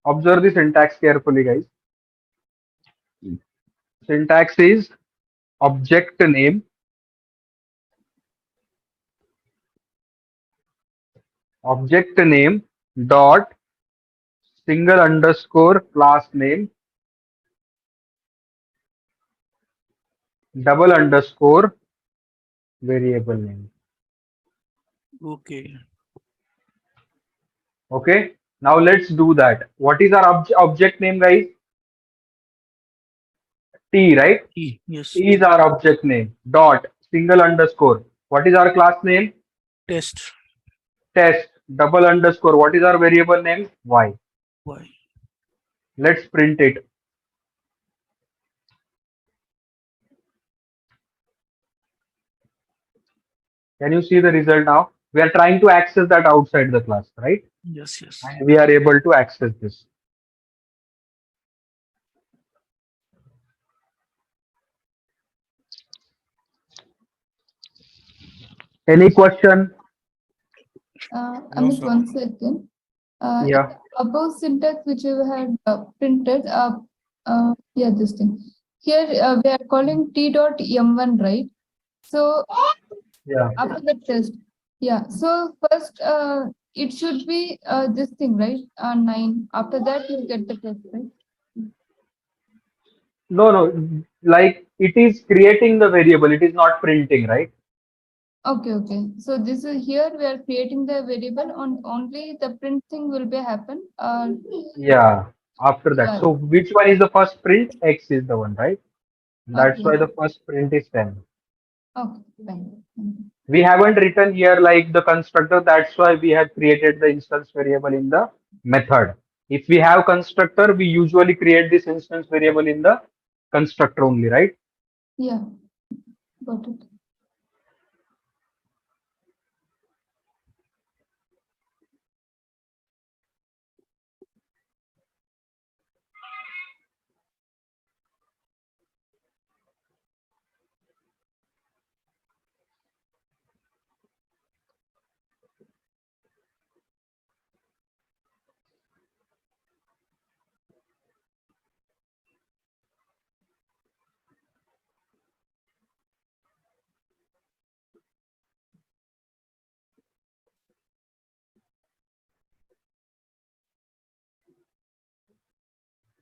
observe the syntax carefully, guys. Syntax is object name dot single underscore class name double underscore variable name. Okay. Okay, now let's do that. What is our object name, guys? T, right? Yes. T is our object name. Dot single underscore. What is our class name? Test. Test double underscore. What is our variable name? Y. Why? Let's print it. Can you see the result now? We are trying to access that outside the class, right? Yes. Yes. And we are able to access this. Any question? No, Amit, sir. one second. Yeah. Above syntax which you had printed, yeah, this thing. Here we are calling t dot m1, right? So Yeah. after the test, yeah. So first, it should be this thing, right? 9. After that, you get the test, right? No, no. Like it is creating the variable. It is not printing, right? Okay, okay. So this is here we are creating the variable on only the print thing will be happen. Yeah. After that. Yeah. So which one is the first print? X is the one, right? That's Okay. why the first print is 10. Okay. Fine. We haven't written here like the constructor. That's why we have created the instance variable in the method. If we have constructor, we usually create this instance variable in the constructor only, right? Yeah. Got it.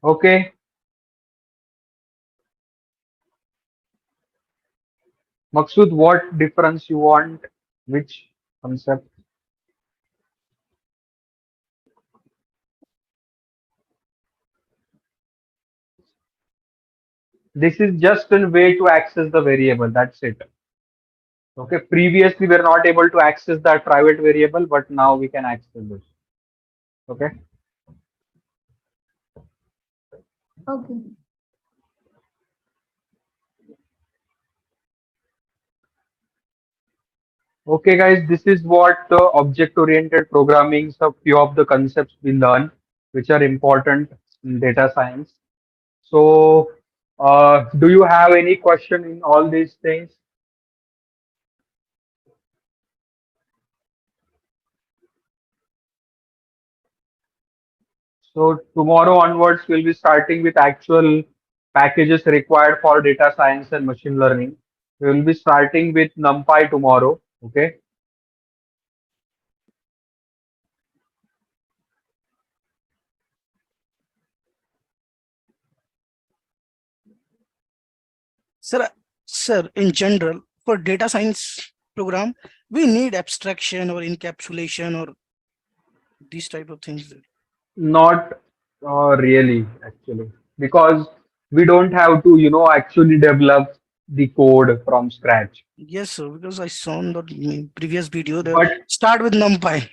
Okay. Maksud, what difference you want? Which concept? This is just a way to access the variable. That's it. Okay. Previously, we were not able to access that private variable, but now we can access this. Okay. Okay. Okay, guys, this is what the object-oriented programming, so few of the concepts we learn, which are important in data science. So, do you have any question in all these things? So tomorrow onwards, we'll be starting with actual packages required for data science and machine learning. We will be starting with NumPy tomorrow. Okay. Sir, sir, in general, for data science program, we need abstraction or encapsulation or these type of things. Not really, actually, because we don't have to, actually develop the code from scratch. Yes, sir, because I saw in the previous video that But start with NumPy.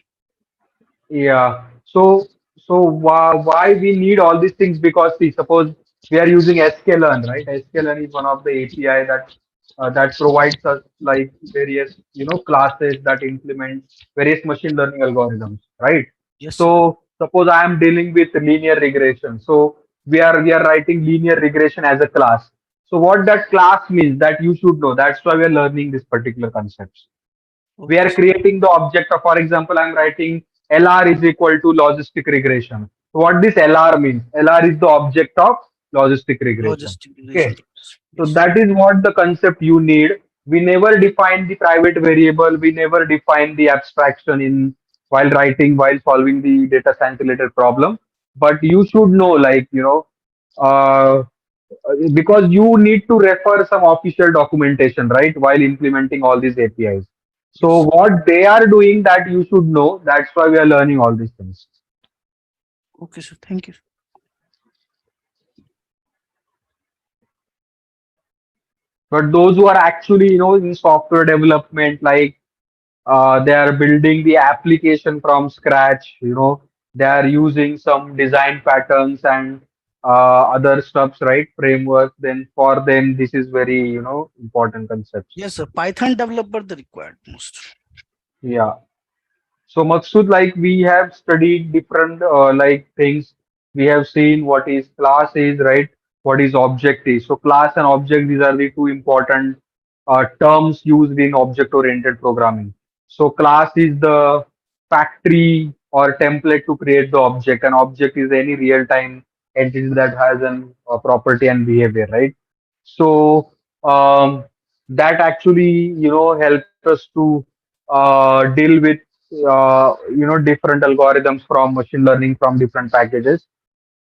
yeah, so why we need all these things? Because see, suppose we are using sklearn, right? Sklearn is one of the API that provides us like various classes that implement various machine learning algorithms, right? Yes, sir. So suppose I am dealing with linear regression. So we are writing linear regression as a class. So what that class means that you should know. That's why we are learning this particular concepts. We Okay, are sir. creating the object of, for example, I'm writing LR is equal to logistic regression. So what this LR means? LR is the object of logistic regression. Logistic Okay. relation. So Yes. that is what the concept you need. We never define the private variable. We never define the abstraction in while writing, while solving the data science related problem. But you should know, like, uh, because you need to refer some official documentation, right, while implementing all these APIs. So Yes. what they are doing that you should know. That's why we are learning all these things. Okay, sir. Thank you. But those who are actually, in software development, like they are building the application from scratch, they are using some design patterns and other stuffs, right, framework. Then for them, this is very, important concepts. Yes, sir. Python developer the required most. Yeah. So Maksud, like we have studied different like things. We have seen what is class is, right? What is object is. So class and object, these are the two important terms used in object-oriented programming. So class is the factory or template to create the object. An object is any real-time entity that has an property and behavior, right? So that actually, helps us to deal with different algorithms from machine learning from different packages.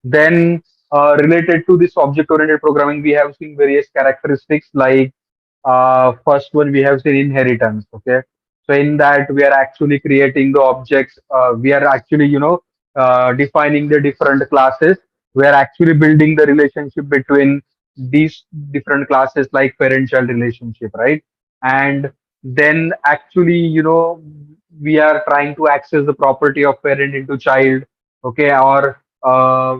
Then related to this object oriented programming, we have seen various characteristics, like first one we have seen inheritance. Okay, so in that we are actually creating the objects. We are actually defining the different classes. We are actually building the relationship between these different classes, like parent child relationship, right? And then actually, we are trying to access the property of parent into child. Okay, or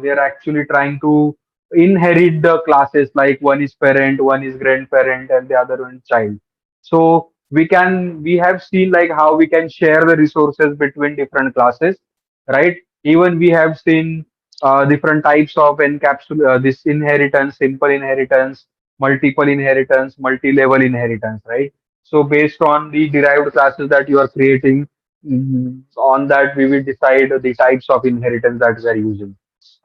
we are actually trying to inherit the classes, like one is parent, one is grandparent, and the other one is child. So we have seen like how we can share the resources between different classes, right? Even we have seen different types of this inheritance, simple inheritance, multiple inheritance, multi-level inheritance, right? So based on the derived classes that you are creating, on that we will decide the types of inheritance that we are using.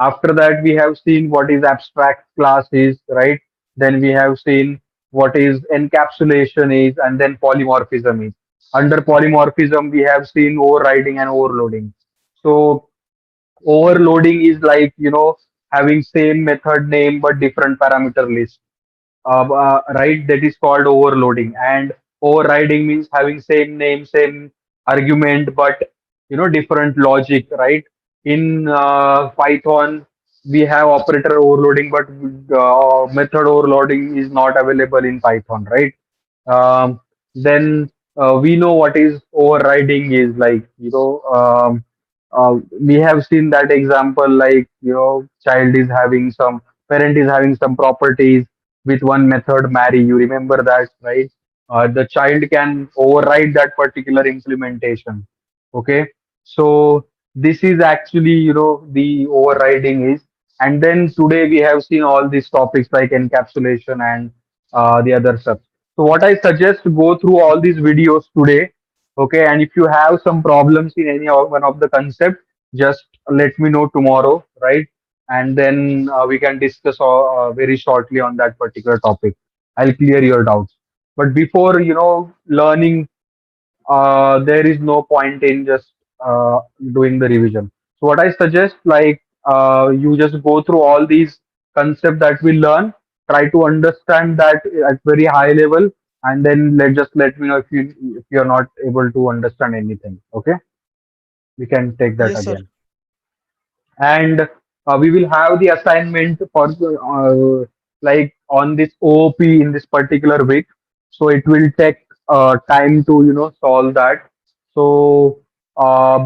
After that, we have seen what is abstract class is, right? Then we have seen what is encapsulation is, and then polymorphism is. Under polymorphism, we have seen overriding and overloading. So overloading is like, having same method name but different parameter list. Right? That is called overloading. And overriding means having same name, same argument, but different logic, right? In Python, we have operator overloading, but method overloading is not available in Python, right? Then we know what is overriding is like, we have seen that example, like, child is having some, parent is having some properties with one method marry. You remember that, right? The child can override that particular implementation. Okay. So this is actually, the overriding is. And then today we have seen all these topics like encapsulation and the other stuff. So what I suggest, go through all these videos today. Okay. And if you have some problems in any one of the concept, just let me know tomorrow, right? And then we can discuss very shortly on that particular topic. I'll clear your doubts. But before, learning, there is no point in just doing the revision. So what I suggest, like, you just go through all these concepts that we learn, try to understand that at very high level, and then let me know if you're not able to understand anything. Okay, we can take that Yes, sir. again. And we will have the assignment for like on this OOP in this particular week. So it will take time to solve that. So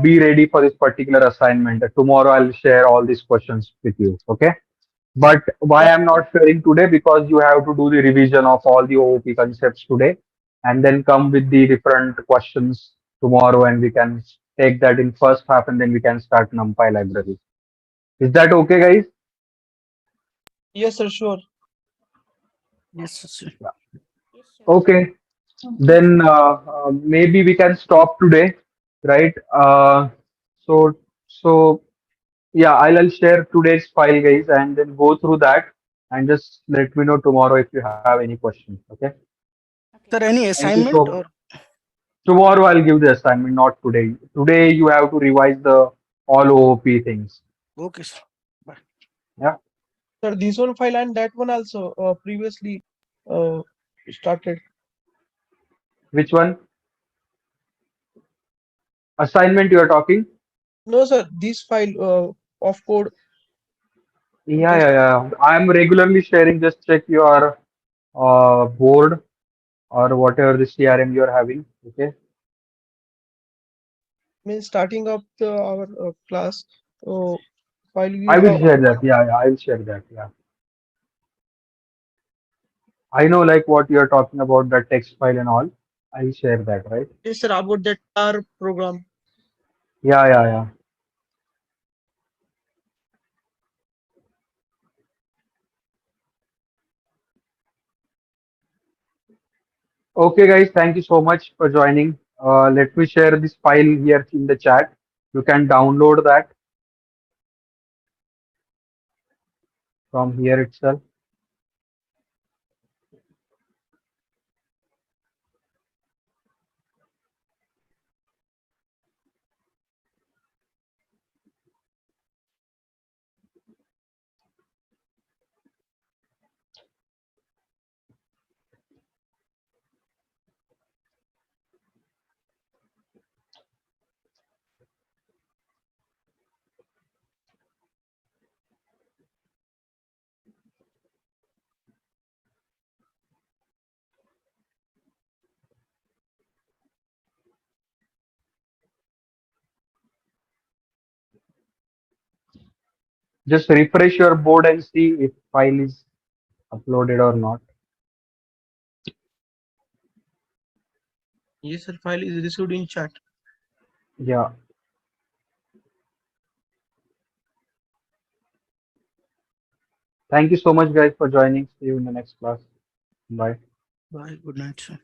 be ready for this particular assignment. Tomorrow I'll share all these questions with you. Okay. But why Yeah, I'm not sharing today, because you have to do the revision of all the OOP concepts today, and then come with the different questions tomorrow, and we can take that in first half, and then we can start NumPy library. Is that okay, guys? yes, sir, sure. Yes, sir. Yes, sir. Okay. Okay. Then maybe we can stop today, right? So so yeah, I'll share today's file, guys, and then go through that, and just let me know tomorrow if you have any questions. Okay. Okay. Sir, any Thank you assignment so much. or Tomorrow I'll give the assignment, not today. Today you have to revise the all OOP things. okay, sir. Bye. Yeah. Sir, this one file and that one also previously uh, started. Which one? Assignment you are talking? No, sir, this file of code Yeah, just yeah, yeah. I'm regularly sharing. Just check your board or whatever the CRM you're having. Okay. means starting up our class. So file we I will have. share that. Yeah, yeah, I will share that. Yeah. I know like what you're talking about, the text file and all. I will share that, right? Yes, sir, about that R program. Yeah, yeah, yeah. Okay, guys, thank you so much for joining. Let me share this file here in the chat. You can download that from here itself. Just refresh your board and see if file is uploaded or not. Yes, sir, file is received in chat. Yeah. Thank you so much, guys, for joining. See you in the next class. Bye. Bye. Good night, sir.